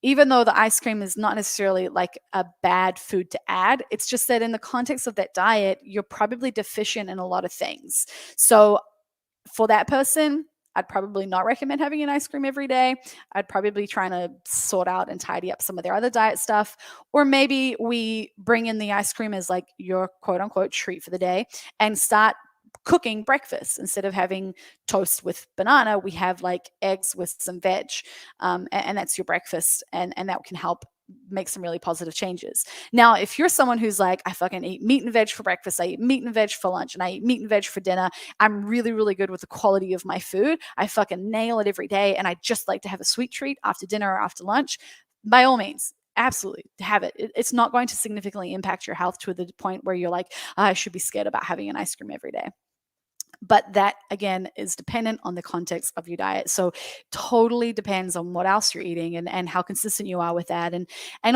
even though the ice cream is not necessarily like a bad food to add, it's just that in the context of that diet, you're probably deficient in a lot of things. So for that person, I'd probably not recommend having an ice cream every day. I'd probably be trying to sort out and tidy up some of their other diet stuff. Or maybe we bring in the ice cream as like your quote unquote treat for the day and start cooking breakfast. Instead of having toast with banana, we have like eggs with some veg, and that's your breakfast, and that can help make some really positive changes. Now, if you're someone who's like, I fucking eat meat and veg for breakfast, I eat meat and veg for lunch, and I eat meat and veg for dinner, I'm really, really good with the quality of my food, I fucking nail it every day, and I just like to have a sweet treat after dinner or after lunch, by all means, absolutely have it. It's not going to significantly impact your health to the point where you're like, oh, I should be scared about having an ice cream every day. But that, again, is dependent on the context of your diet. So totally depends on what else you're eating and how consistent you are with that. And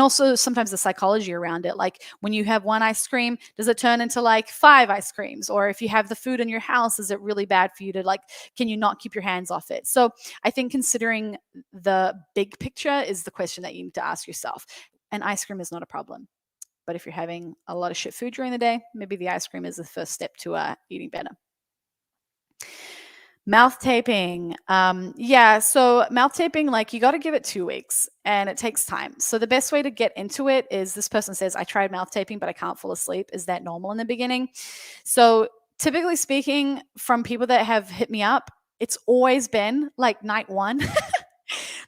also sometimes the psychology around it. Like when you have one ice cream, does it turn into like 5 ice creams? Or if you have the food in your house, is it really bad for you to like, can you not keep your hands off it? So I think considering the big picture is the question that you need to ask yourself. And ice cream is not a problem. But if you're having a lot of shit food during the day, maybe the ice cream is the first step to eating better. Mouth taping. So mouth taping, like you got to give it 2 weeks and it takes time. So the best way to get into it is, this person says, I tried mouth taping, but I can't fall asleep. Is that normal in the beginning? So typically speaking, from people that have hit me up, it's always been like night 1.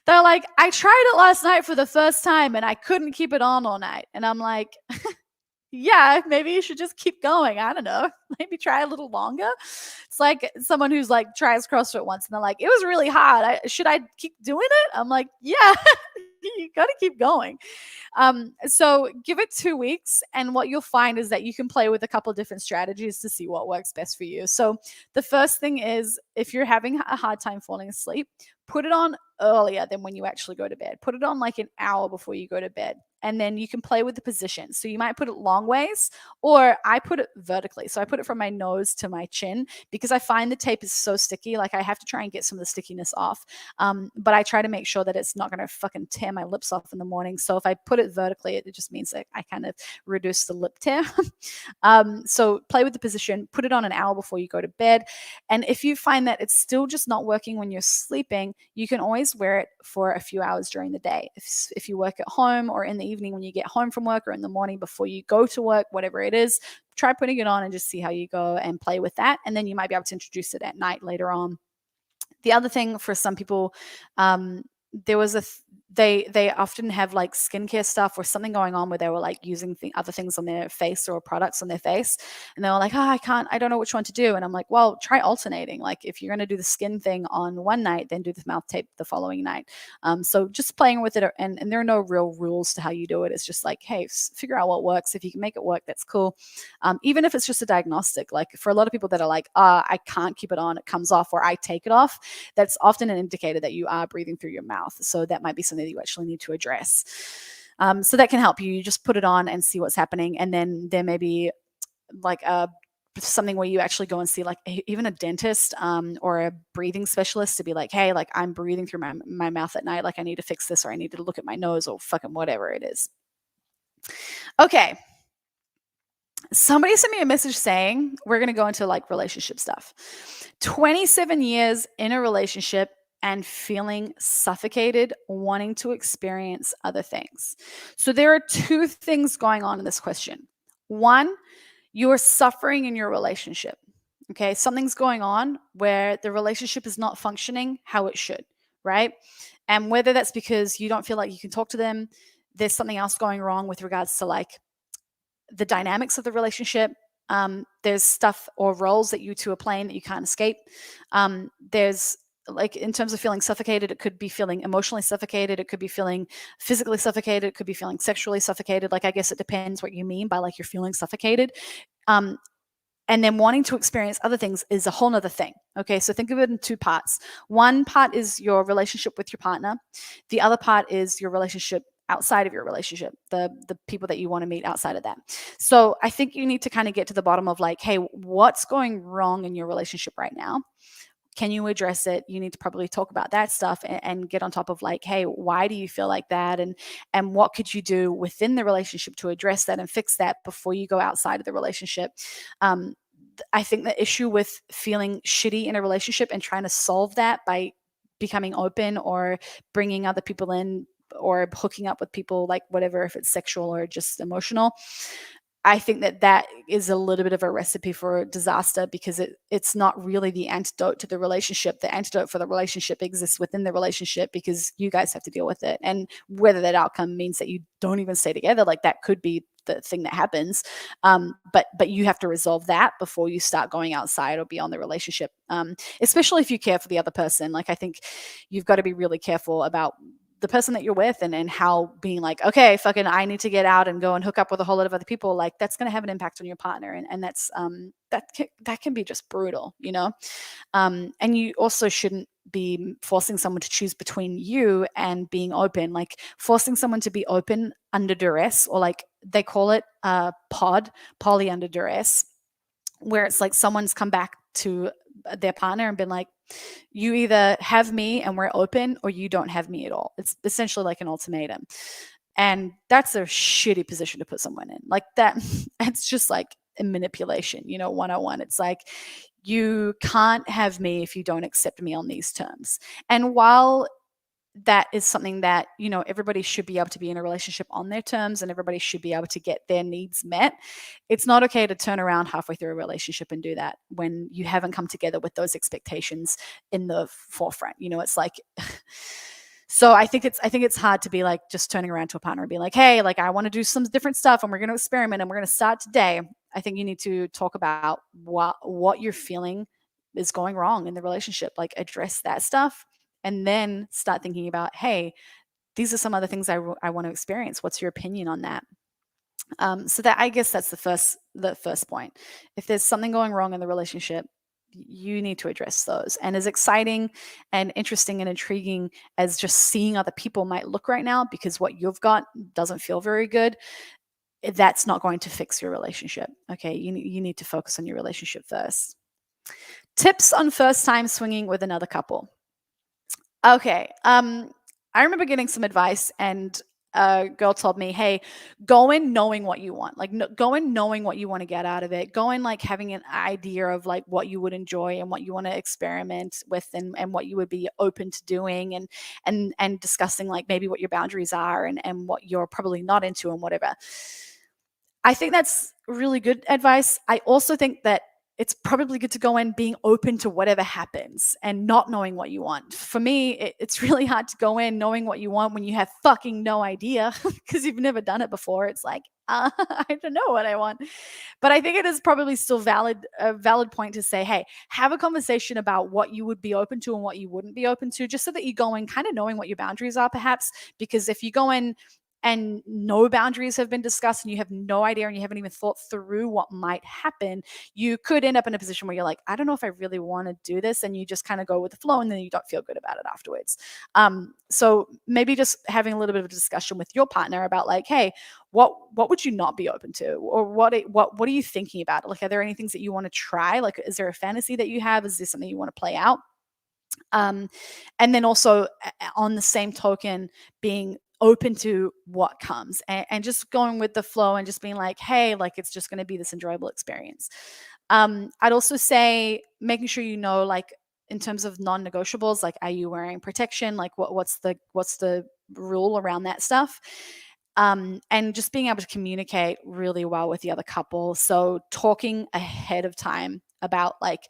They're like, I tried it last night for the first time and I couldn't keep it on all night. And I'm like, yeah, maybe you should just keep going. I don't know. Maybe try a little longer. It's like someone who's like tries CrossFit once and they're like, it was really hard. Should I keep doing it? I'm like, yeah, you got to keep going. So give it 2 weeks. And what you'll find is that you can play with a couple of different strategies to see what works best for you. So the first thing is, if you're having a hard time falling asleep, put it on earlier than when you actually go to bed. Put it on like an hour before you go to bed. And then you can play with the position. So you might put it long ways, or I put it vertically. So I put it from my nose to my chin because I find the tape is so sticky. Like I have to try and get some of the stickiness off. But I try to make sure that it's not going to fucking tear my lips off in the morning. So if I put it vertically, it just means that I kind of reduce the lip tear. So play with the position, put it on an hour before you go to bed. And if you find that it's still just not working when you're sleeping, you can always wear it for a few hours during the day. If you work at home, or in the evening when you get home from work, or in the morning before you go to work, whatever it is, try putting it on and just see how you go and play with that. And then you might be able to introduce it at night later on. The other thing for some people, there was they often have like skincare stuff or something going on where they were like using other things on their face or products on their face, and they were like, oh, I don't know which one to do. And I'm like, well, try alternating. Like if you're going to do the skin thing on one night, then do the mouth tape the following night. So just playing with it, and there are no real rules to how you do it. It's just like, hey, figure out what works. If you can make it work, that's cool. Even if it's just a diagnostic, like for a lot of people that are like, I can't keep it on, it comes off, or I take it off, that's often an indicator that you are breathing through your mouth. So that might be something that you actually need to address. So that can help you. You just put it on and see what's happening. And then there may be like something where you actually go and see like even a dentist or a breathing specialist to be like, hey, like I'm breathing through my mouth at night. Like I need to fix this, or I need to look at my nose, or fucking whatever it is. Okay. Somebody sent me a message saying we're going to go into like relationship stuff. 27 years in a relationship and feeling suffocated, wanting to experience other things. So there are 2 things going on in this question. One, you're suffering in your relationship. Okay, something's going on where the relationship is not functioning how it should, right? And whether that's because you don't feel like you can talk to them, there's something else going wrong with regards to like the dynamics of the relationship. There's stuff or roles that you two are playing that you can't escape. There's like, in terms of feeling suffocated, it could be feeling emotionally suffocated. It could be feeling physically suffocated. It could be feeling sexually suffocated. Like, I guess it depends what you mean by like you're feeling suffocated. And then wanting to experience other things is a whole nother thing. Okay, so think of it in 2 parts. One part is your relationship with your partner. The other part is your relationship outside of your relationship, the people that you want to meet outside of that. So I think you need to kind of get to the bottom of like, hey, what's going wrong in your relationship right now? Can you address it? You need to probably talk about that stuff and get on top of like, hey, why do you feel like that? And what could you do within the relationship to address that and fix that before you go outside of the relationship? I think the issue with feeling shitty in a relationship and trying to solve that by becoming open or bringing other people in or hooking up with people, like whatever, if it's sexual or just emotional, I think that is a little bit of a recipe for disaster, because it's not really the antidote to the relationship. The antidote for the relationship exists within the relationship, because you guys have to deal with it. And whether that outcome means that you don't even stay together, like that could be the thing that happens. But you have to resolve that before you start going outside or beyond the relationship. Especially if you care for the other person. Like, I think you've got to be really careful about the person that you're with, and how being like, okay, fucking, I need to get out and go and hook up with a whole lot of other people, like that's going to have an impact on your partner. And that's that can be just brutal, you know. And you also shouldn't be forcing someone to choose between you and being open, like forcing someone to be open under duress, or like they call it poly under duress, where it's like someone's come back to their partner and been like, you either have me and we're open, or you don't have me at all. It's essentially like an ultimatum. And that's a shitty position to put someone in. Like that, it's just like a manipulation, you know, 101. It's like, you can't have me if you don't accept me on these terms. And while that is something that, you know, everybody should be able to be in a relationship on their terms, and everybody should be able to get their needs met, it's not okay to turn around halfway through a relationship and do that when you haven't come together with those expectations in the forefront. You know, it's like so I think it's hard to be like just turning around to a partner and being like, hey, like I want to do some different stuff and we're going to experiment and we're going to start today. I think you need to talk about what you're feeling is going wrong in the relationship, like address that stuff, and then start thinking about, hey, these are some other things I want to experience. What's your opinion on that? So that, I guess that's the first point. If there's something going wrong in the relationship, you need to address those. And as exciting and interesting and intriguing as just seeing other people might look right now, because what you've got doesn't feel very good, that's not going to fix your relationship. Okay, you need to focus on your relationship first. Tips on first time swinging with another couple. Okay. I remember getting some advice, and a girl told me, hey, go in knowing what you want. Like, go in knowing what you want to get out of it. Go in like having an idea of like what you would enjoy and what you want to experiment with, and what you would be open to doing, and discussing like maybe what your boundaries are, and what you're probably not into and whatever. I think that's really good advice. I also think that it's probably good to go in being open to whatever happens and not knowing what you want. For me, it's really hard to go in knowing what you want when you have fucking no idea, because you've never done it before. It's like, I don't know what I want. But I think it is probably still a valid point to say, hey, have a conversation about what you would be open to and what you wouldn't be open to, just so that you go in kind of knowing what your boundaries are, perhaps. Because if you go in and no boundaries have been discussed and you have no idea and you haven't even thought through what might happen, you could end up in a position where you're like, I don't know if I really want to do this, and you just kind of go with the flow, and then you don't feel good about it afterwards. So maybe just having a little bit of a discussion with your partner about like, hey, what would you not be open to, or what are you thinking about? Like, are there any things that you want to try? Like, is there a fantasy that you have? Is there something you want to play out? And then also on the same token, being open to what comes, and just going with the flow, and just being like, hey, like it's just going to be this enjoyable experience. I'd also say making sure, you know, like in terms of non-negotiables, like, are you wearing protection? Like what's the rule around that stuff? And just being able to communicate really well with the other couple. So talking ahead of time about like,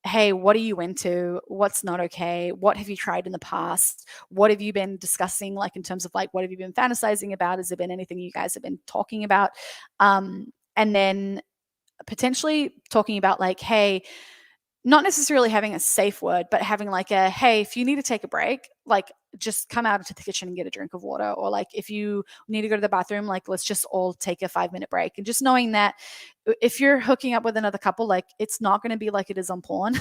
hey, what are you into? What's not okay? What have you tried in the past? What have you been discussing, like in terms of like, what have you been fantasizing about? Has there been anything you guys have been talking about? And then potentially talking about like, hey, not necessarily having a safe word, but having like a, hey, if you need to take a break, like just come out into the kitchen and get a drink of water. Or like, if you need to go to the bathroom, like let's just all take a 5-minute break. And just knowing that if you're hooking up with another couple, like it's not going to be like it is on porn.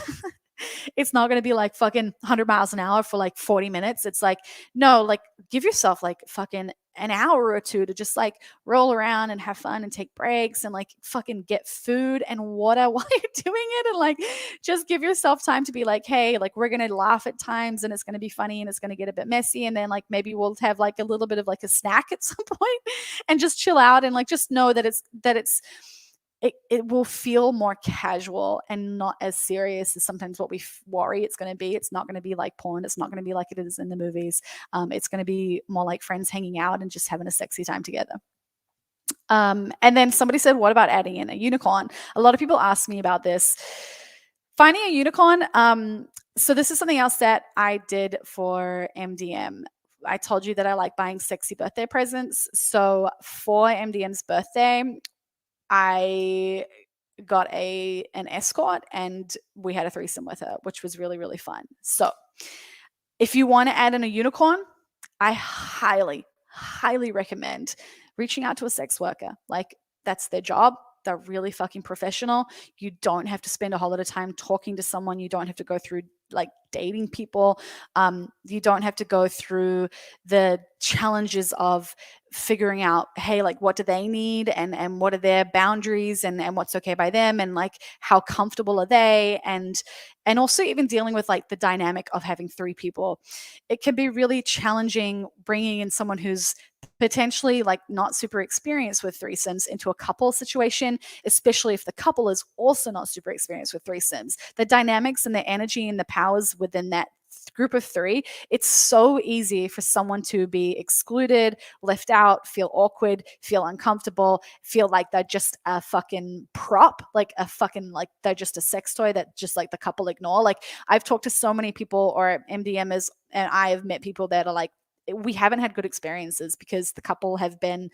It's not going to be like fucking 100 miles an hour for like 40 minutes. It's like, no, like give yourself like fucking an hour or two to just like roll around and have fun and take breaks and like fucking get food and water while you're doing it. And like, just give yourself time to be like, hey, like we're going to laugh at times and it's going to be funny and it's going to get a bit messy. And then like, maybe we'll have like a little bit of like a snack at some point and just chill out and like, just know that it's it will feel more casual and not as serious as sometimes what we worry it's going to be. It's not going to be like porn. It's not going to be like it is in the movies. It's going to be more like friends hanging out and just having a sexy time together. And then somebody said, what about adding in a unicorn? A lot of people ask me about this. Finding a unicorn. So this is something else that I did for MDM. I told you that I like buying sexy birthday presents. So for MDM's birthday, I got an escort and we had a threesome with her, which was really, really fun. So if you want to add in a unicorn, I highly, highly recommend reaching out to a sex worker. Like, that's their job. They're really fucking professional. You don't have to spend a whole lot of time talking to someone. You don't have to go through like dating people. You don't have to go through the challenges of figuring out, hey, like what do they need and what are their boundaries and what's okay by them and like how comfortable are they, and also even dealing with like the dynamic of having three people. It can be really challenging bringing in someone who's potentially like not super experienced with threesomes into a couple situation, especially if the couple is also not super experienced with threesomes. The dynamics and the energy and the powers within that group of three, it's so easy for someone to be excluded, left out, feel awkward, feel uncomfortable, feel like they're just a fucking prop, like a fucking, like they're just a sex toy that just like the couple ignore. Like, I've talked to so many people or MDMers, and I have met people that are like, we haven't had good experiences because the couple have been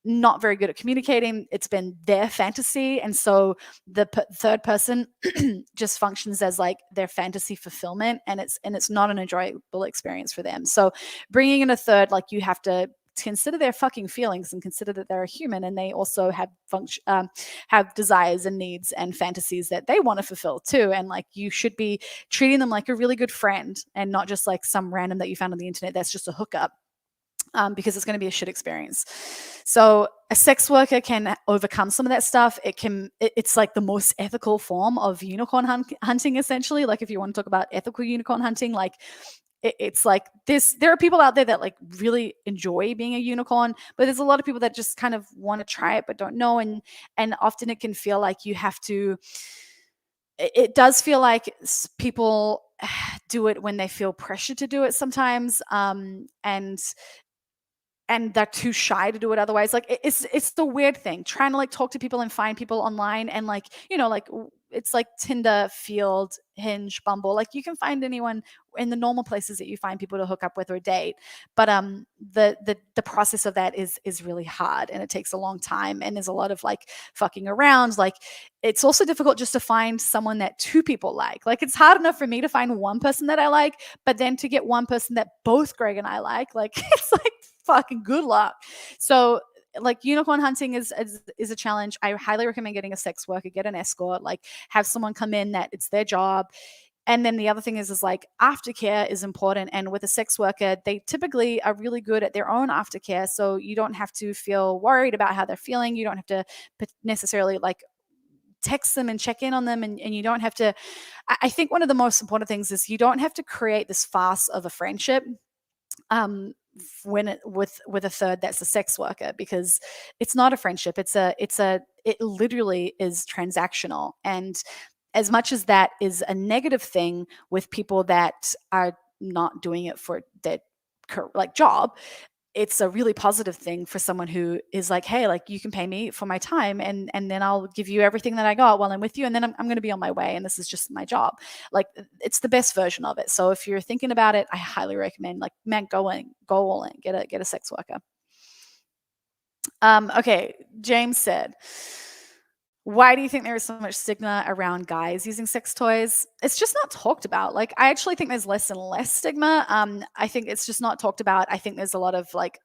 not very good at communicating. It's been their fantasy. And so the third person just functions as like their fantasy fulfillment. And it's not an enjoyable experience for them. So bringing in a third, like, you have to consider their fucking feelings and consider that they're a human and they also have have desires and needs and fantasies that they want to fulfill too. And like, you should be treating them like a really good friend and not just like some random that you found on the internet that's just a hookup. Because it's going to be a shit experience. So a sex worker can overcome some of that stuff. It's like the most ethical form of unicorn hunting, essentially. Like, if you want to talk about ethical unicorn hunting, like, it's like this. There are people out there that like really enjoy being a unicorn, but there's a lot of people that just kind of want to try it but don't know. And often it can feel like you have to. It does feel like people do it when they feel pressure to do it sometimes, and they're too shy to do it otherwise. Like, it's the weird thing trying to like talk to people and find people online, and like, like, it's like Tinder, Field, Hinge, Bumble. Like, you can find anyone in the normal places that you find people to hook up with or date, but the process of that is really hard, and it takes a long time, and there's a lot of like fucking around. Like, it's also difficult just to find someone that two people like it's hard enough for me to find one person that I like, but then to get one person that both Greg and I like it's like fucking good luck. So like, unicorn hunting is a challenge. I highly recommend getting a sex worker, get an escort, like have someone come in that it's their job. And then the other thing is like, aftercare is important. And with a sex worker, they typically are really good at their own aftercare. So you don't have to feel worried about how they're feeling. You don't have to necessarily like text them and check in on them, and you don't have to. I think one of the most important things is you don't have to create this farce of a friendship with a third that's a sex worker, because it's not a friendship. It literally is transactional. And as much as that is a negative thing with people that are not doing it for their like job, it's a really positive thing for someone who is like, hey, like, you can pay me for my time, and then I'll give you everything that I got while I'm with you, and then I'm going to be on my way, and this is just my job. Like, it's the best version of it. So if you're thinking about it, I highly recommend, like, man, go all in, get a sex worker. Okay, James said, why do you think there is so much stigma around guys using sex toys? It's just not talked about. Like, I actually think there's less and less stigma. I think it's just not talked about. I think there's a lot of like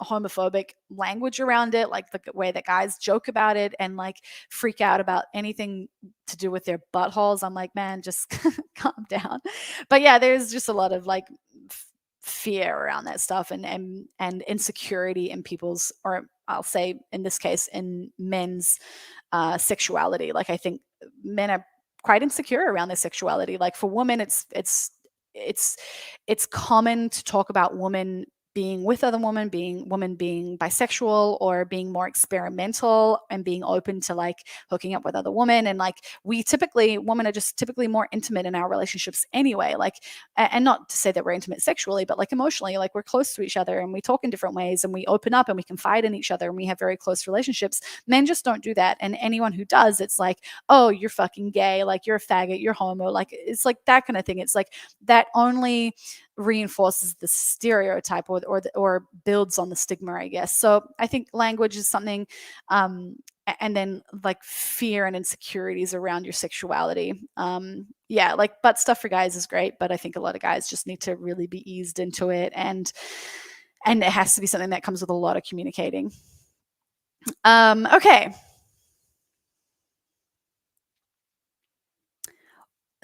homophobic language around it, like the way that guys joke about it and like freak out about anything to do with their buttholes. I'm like, man, just calm down. But yeah, there's just a lot of like fear around that stuff, and insecurity in people's, or I'll say in this case, in men's sexuality. Like, I think men are quite insecure around their sexuality. Like, for women, it's common to talk about women being with other women, being bisexual, or being more experimental and being open to like hooking up with other women. And like women are just typically more intimate in our relationships anyway. Like, and not to say that we're intimate sexually, but like emotionally, like we're close to each other and we talk in different ways and we open up and we confide in each other and we have very close relationships. Men just don't do that. And anyone who does, it's like, oh, you're fucking gay, like you're a faggot, you're homo, like it's like that kind of thing. It's like that only reinforces the stereotype or builds on the stigma, I guess. So I think language is something, and then like fear and insecurities around your sexuality. Yeah, like butt stuff for guys is great, but I think a lot of guys just need to really be eased into it, and it has to be something that comes with a lot of communicating. Okay.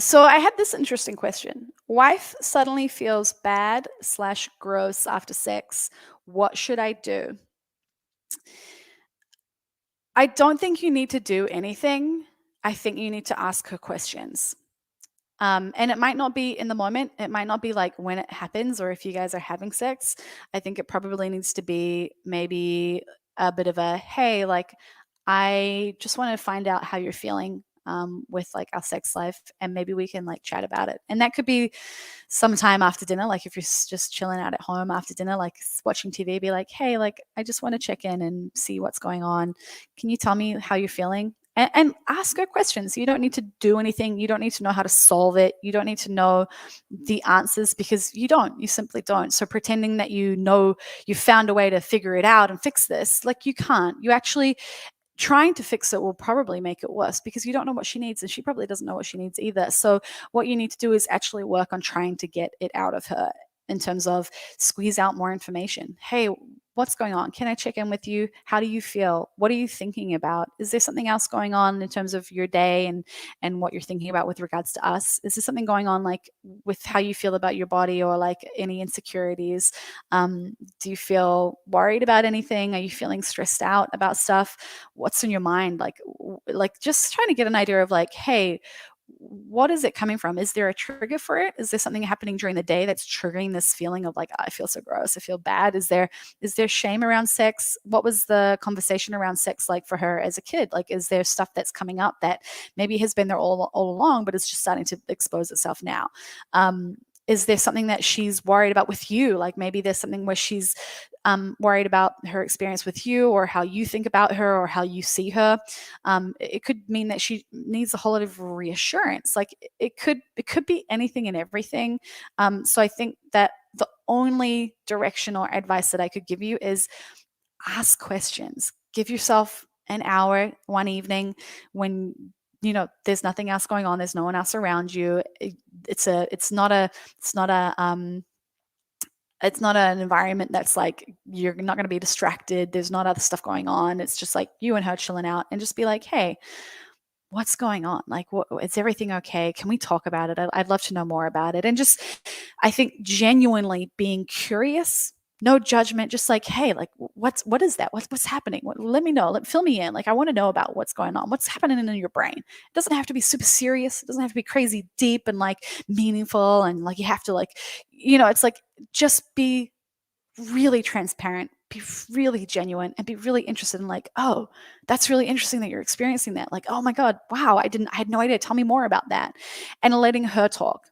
So I had this interesting question. Wife suddenly feels bad/gross after sex. What should I do? I don't think you need to do anything. I think you need to ask her questions. And it might not be in the moment. It might not be like when it happens or if you guys are having sex. I think it probably needs to be maybe a bit of a, hey, like, I just want to find out how you're feeling with like our sex life, and maybe we can like chat about it. And that could be sometime after dinner, like if you're just chilling out at home after dinner, like watching TV, be like, hey, like, I just want to check in and see what's going on. Can you tell me how you're feeling? And ask her questions. You don't need to do anything. You don't need to know how to solve it. You don't need to know the answers, because you simply don't. So pretending that you know you found a way to figure it out and fix this, like you can't. You actually, trying to fix it will probably make it worse, because you don't know what she needs and she probably doesn't know what she needs either. So what you need to do is actually work on trying to get it out of her, in terms of squeeze out more information. Hey, what's going on? Can I check in with you? How do you feel? What are you thinking about? Is there something else going on in terms of your day and what you're thinking about with regards to us? Is there something going on like with how you feel about your body, or like any insecurities? Do you feel worried about anything? Are you feeling stressed out about stuff? What's in your mind? Like just trying to get an idea of like, hey, what is it coming from? Is there a trigger for it? Is there something happening during the day that's triggering this feeling of like, I feel so gross, I feel bad? Is there shame around sex? What was the conversation around sex like for her as a kid? Like, is there stuff that's coming up that maybe has been there all along, but it's just starting to expose itself now? Is there something that she's worried about with you? Like maybe there's something where she's worried about her experience with you, or how you think about her, or how you see her. It could mean that she needs a whole lot of reassurance. Like it could be anything and everything. So I think that the only direction or advice that I could give you is ask questions. Give yourself an hour one evening when there's nothing else going on, there's no one else around you. It's not an environment that's like you're not going to be distracted. There's not other stuff going on. It's just like you and her chilling out, and just be like, hey, what's going on? Like, is everything okay? Can we talk about it? I'd love to know more about it. And just, I think genuinely being curious, no judgment, just like, hey, like, what is that? What's happening? Let me know. Fill me in. Like, I want to know about what's going on. What's happening in your brain? It doesn't have to be super serious. It doesn't have to be crazy deep and like meaningful. And like, you have to like, it's like, just be really transparent, be really genuine, and be really interested in like, oh, that's really interesting that you're experiencing that. Like, oh my God, wow, I had no idea. Tell me more about that. And letting her talk.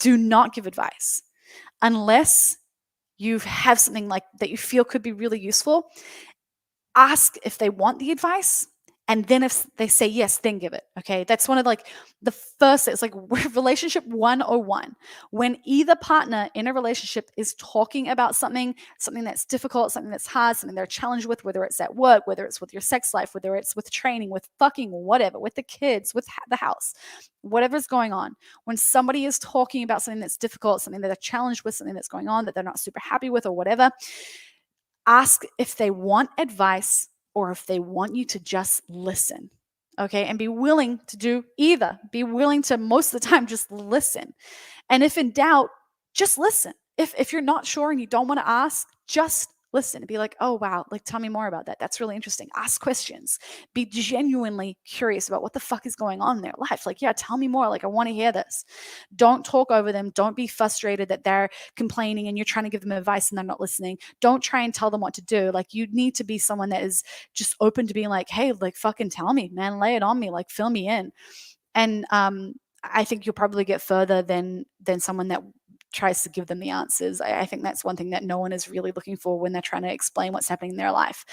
Do not give advice unless you have something like that you feel could be really useful. Ask if they want the advice, and then if they say yes, then give it. Okay, that's one of like the first. It's like relationship 101. When either partner in a relationship is talking about something that's difficult, something that's hard, something they're challenged with, whether it's at work, whether it's with your sex life, whether it's with training, with fucking whatever, with the kids, with the house, whatever's going on. When somebody is talking about something that's difficult, something that they're challenged with, something that's going on that they're not super happy with, or whatever, ask if they want advice or if they want you to just listen. Okay. And be willing to do either. Be willing to, most of the time, just listen. And if in doubt, just listen. If you're not sure and you don't want to ask, just listen and be like, oh, wow, like, tell me more about that. That's really interesting. Ask questions. Be genuinely curious about what the fuck is going on in their life. Like, yeah, tell me more. Like, I want to hear this. Don't talk over them. Don't be frustrated that they're complaining and you're trying to give them advice and they're not listening. Don't try and tell them what to do. Like, you need to be someone that is just open to being like, hey, like, fucking tell me, man, lay it on me, like, fill me in. And I think you'll probably get further than someone that tries to give them the answers. I think that's one thing that no one is really looking for when they're trying to explain what's happening in their life.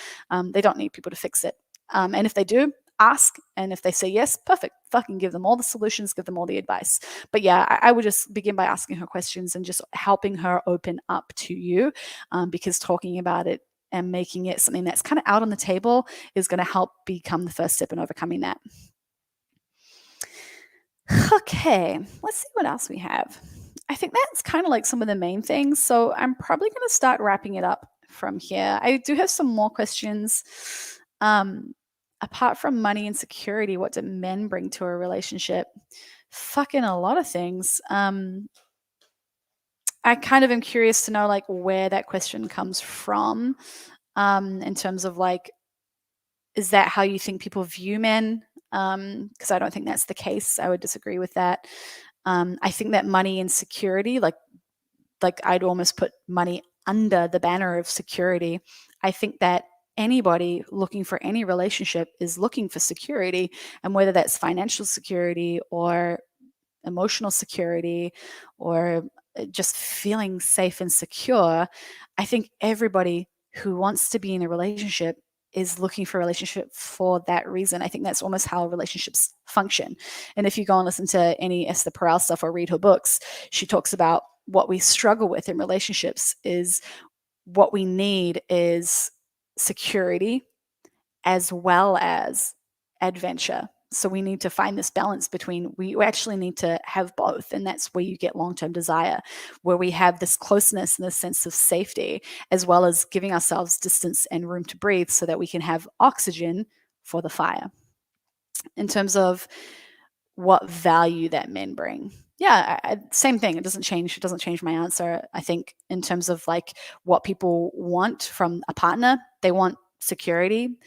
They don't need people to fix it. And if they do, ask. And if they say yes, perfect. Fucking give them all the solutions, give them all the advice. But yeah, I would just begin by asking her questions and just helping her open up to you, because talking about it and making it something that's kind of out on the table is going to help become the first step in overcoming that. Okay, let's see what else we have. I think that's kind of like some of the main things. So I'm probably going to start wrapping it up from here. I do have some more questions. Apart from money and security, what do men bring to a relationship? Fucking a lot of things. I kind of am curious to know like where that question comes from, in terms of like, is that how you think people view men? Because I don't think that's the case. I would disagree with that. I think that money and security, like I'd almost put money under the banner of security. I think that anybody looking for any relationship is looking for security, and whether that's financial security or emotional security or just feeling safe and secure, I think everybody who wants to be in a relationship is looking for a relationship for that reason. I think that's almost how relationships function. And if you go and listen to any Esther Perel stuff or read her books, she talks about what we struggle with in relationships is what we need is security as well as adventure. So we need to find this balance between, we actually need to have both. And that's where you get long-term desire, where we have this closeness and this sense of safety, as well as giving ourselves distance and room to breathe so that we can have oxygen for the fire. In terms of what value that men bring, yeah, same thing. It doesn't change. It doesn't change my answer. I think in terms of like what people want from a partner, they want security.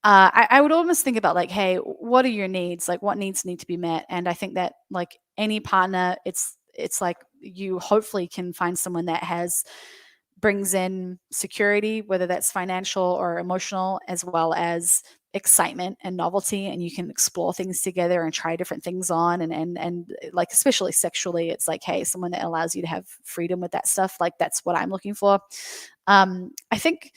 I would almost think about like, hey, what are your needs? Like, what needs need to be met? And I think that like any partner, it's like you hopefully can find someone that brings in security, whether that's financial or emotional, as well as excitement and novelty, and you can explore things together and try different things on, and like especially sexually, it's like, hey, someone that allows you to have freedom with that stuff. Like that's what I'm looking for. I think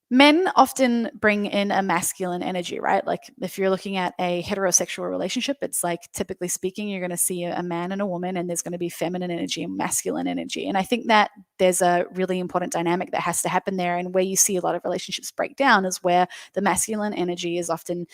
men often bring in a masculine energy, right? Like if you're looking at a heterosexual relationship, it's like typically speaking, you're going to see a man and a woman, and there's going to be feminine energy and masculine energy. And I think that there's a really important dynamic that has to happen there. And where you see a lot of relationships break down is where the masculine energy is often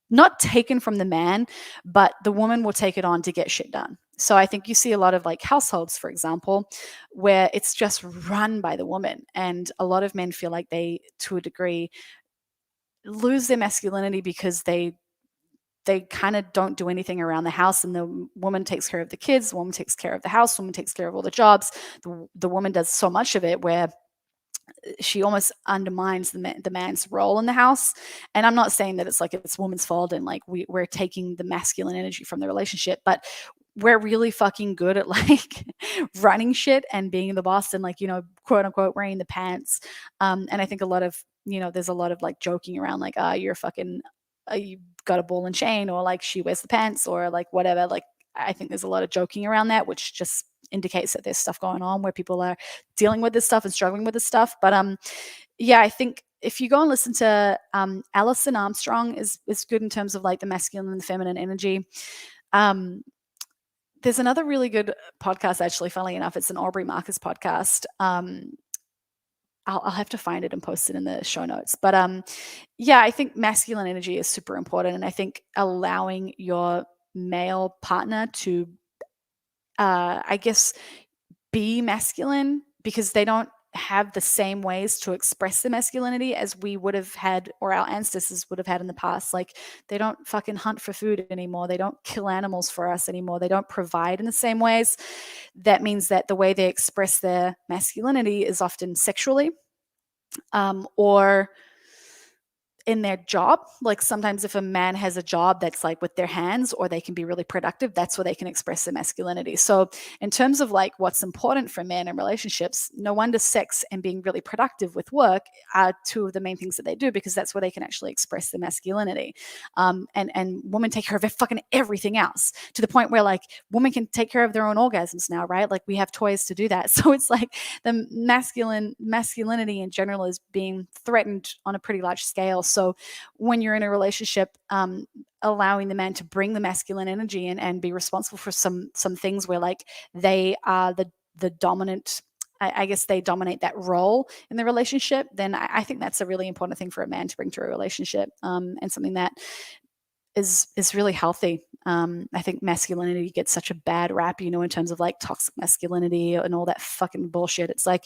not taken from the man, but the woman will take it on to get shit done. So I think you see a lot of like households, for example, where it's just run by the woman. And a lot of men feel like they, to a degree, lose their masculinity because they kind of don't do anything around the house, and the woman takes care of the kids, the woman takes care of the house, the woman takes care of all the jobs. The woman does so much of it where she almost undermines the man's role in the house. And I'm not saying that it's like it's woman's fault and like we're taking the masculine energy from the relationship, but we're really fucking good at like running shit and being the boss and like, quote unquote, wearing the pants. And I think a lot of, there's a lot of like joking around like, you're fucking, you got a ball and chain, or like she wears the pants, or like whatever. Like I think there's a lot of joking around that, which just indicates that there's stuff going on where people are dealing with this stuff and struggling with this stuff. But yeah, I think if you go and listen to Alison Armstrong is good in terms of like the masculine and the feminine energy. There's another really good podcast, actually, funnily enough. It's an Aubrey Marcus podcast. I'll have to find it and post it in the show notes. But yeah, I think masculine energy is super important. And I think allowing your male partner to, I guess, be masculine, because they don't have the same ways to express the masculinity as we would have had, or our ancestors would have had in the past. Like they don't fucking hunt for food anymore. They don't kill animals for us anymore. They don't provide in the same ways. That means that the way they express their masculinity is often sexually. or in their job. Like sometimes if a man has a job that's like with their hands or they can be really productive, that's where they can express their masculinity. So in terms of like what's important for men in relationships, no wonder sex and being really productive with work are two of the main things that they do, because that's where they can actually express their masculinity. And women take care of fucking everything else, to the point where like women can take care of their own orgasms now, right? Like we have toys to do that. So it's like the masculinity in general is being threatened on a pretty large scale. So when you're in a relationship, allowing the man to bring the masculine energy and be responsible for some things where like they are the dominant, I guess they dominate that role in the relationship, then I think that's a really important thing for a man to bring to a relationship, and something that is really healthy. I think masculinity gets such a bad rap, in terms of like toxic masculinity and all that fucking bullshit. It's like,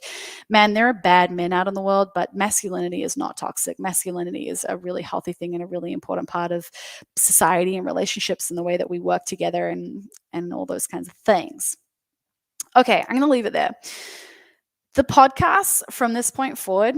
man, there are bad men out in the world, but masculinity is not toxic. Masculinity is a really healthy thing and a really important part of society and relationships and the way that we work together and all those kinds of things. Okay, I'm going to leave it there. The podcasts from this point forward,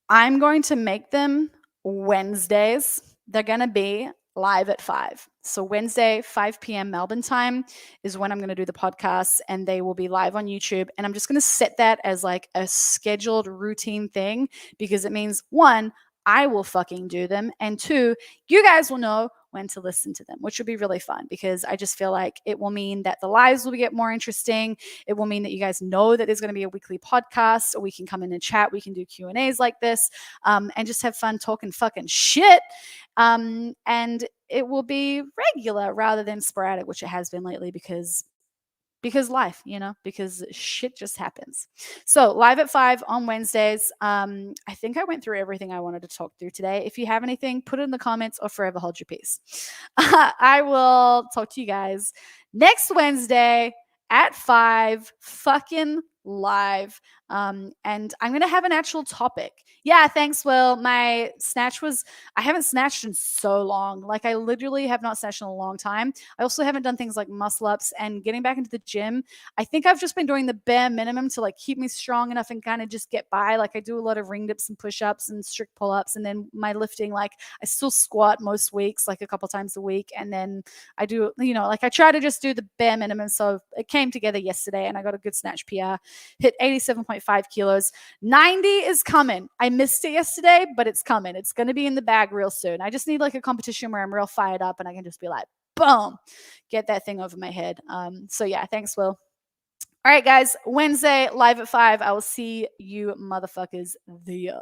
I'm going to make them Wednesdays. They're going to be live at 5. So Wednesday, 5 p.m. Melbourne time is when I'm going to do the podcast, and they will be live on YouTube. And I'm just going to set that as like a scheduled routine thing, because it means, one, I will fucking do them, and two, you guys will know when to listen to them, which will be really fun, because I just feel like it will mean that the lives will get more interesting. It will mean that you guys know that there's going to be a weekly podcast, or we can come in and chat. We can do Q&As like this, and just have fun talking fucking shit. And it will be regular rather than sporadic, which it has been lately, because life, because shit just happens. So live at 5 on Wednesdays. I think I went through everything I wanted to talk through today. If you have anything, put it in the comments or forever hold your peace. I will talk to you guys next Wednesday at 5 fucking live. And I'm going to have an actual topic. Yeah, thanks, Will. My snatch I haven't snatched in so long. Like I literally have not snatched in a long time. I also haven't done things like muscle ups and getting back into the gym. I think I've just been doing the bare minimum to like keep me strong enough and kind of just get by. Like I do a lot of ring dips and push ups and strict pull ups. And then my lifting, like I still squat most weeks, like a couple times a week. And then I do, like I try to just do the bare minimum. So it came together yesterday and I got a good snatch PR, hit 87.5 kilos. 90 is coming. I missed it yesterday, but it's coming. It's going to be in the bag real soon. I just need like a competition where I'm real fired up and I can just be like, boom, get that thing over my head. So yeah, thanks, Will. All right, guys, Wednesday live at 5. I will see you motherfuckers there.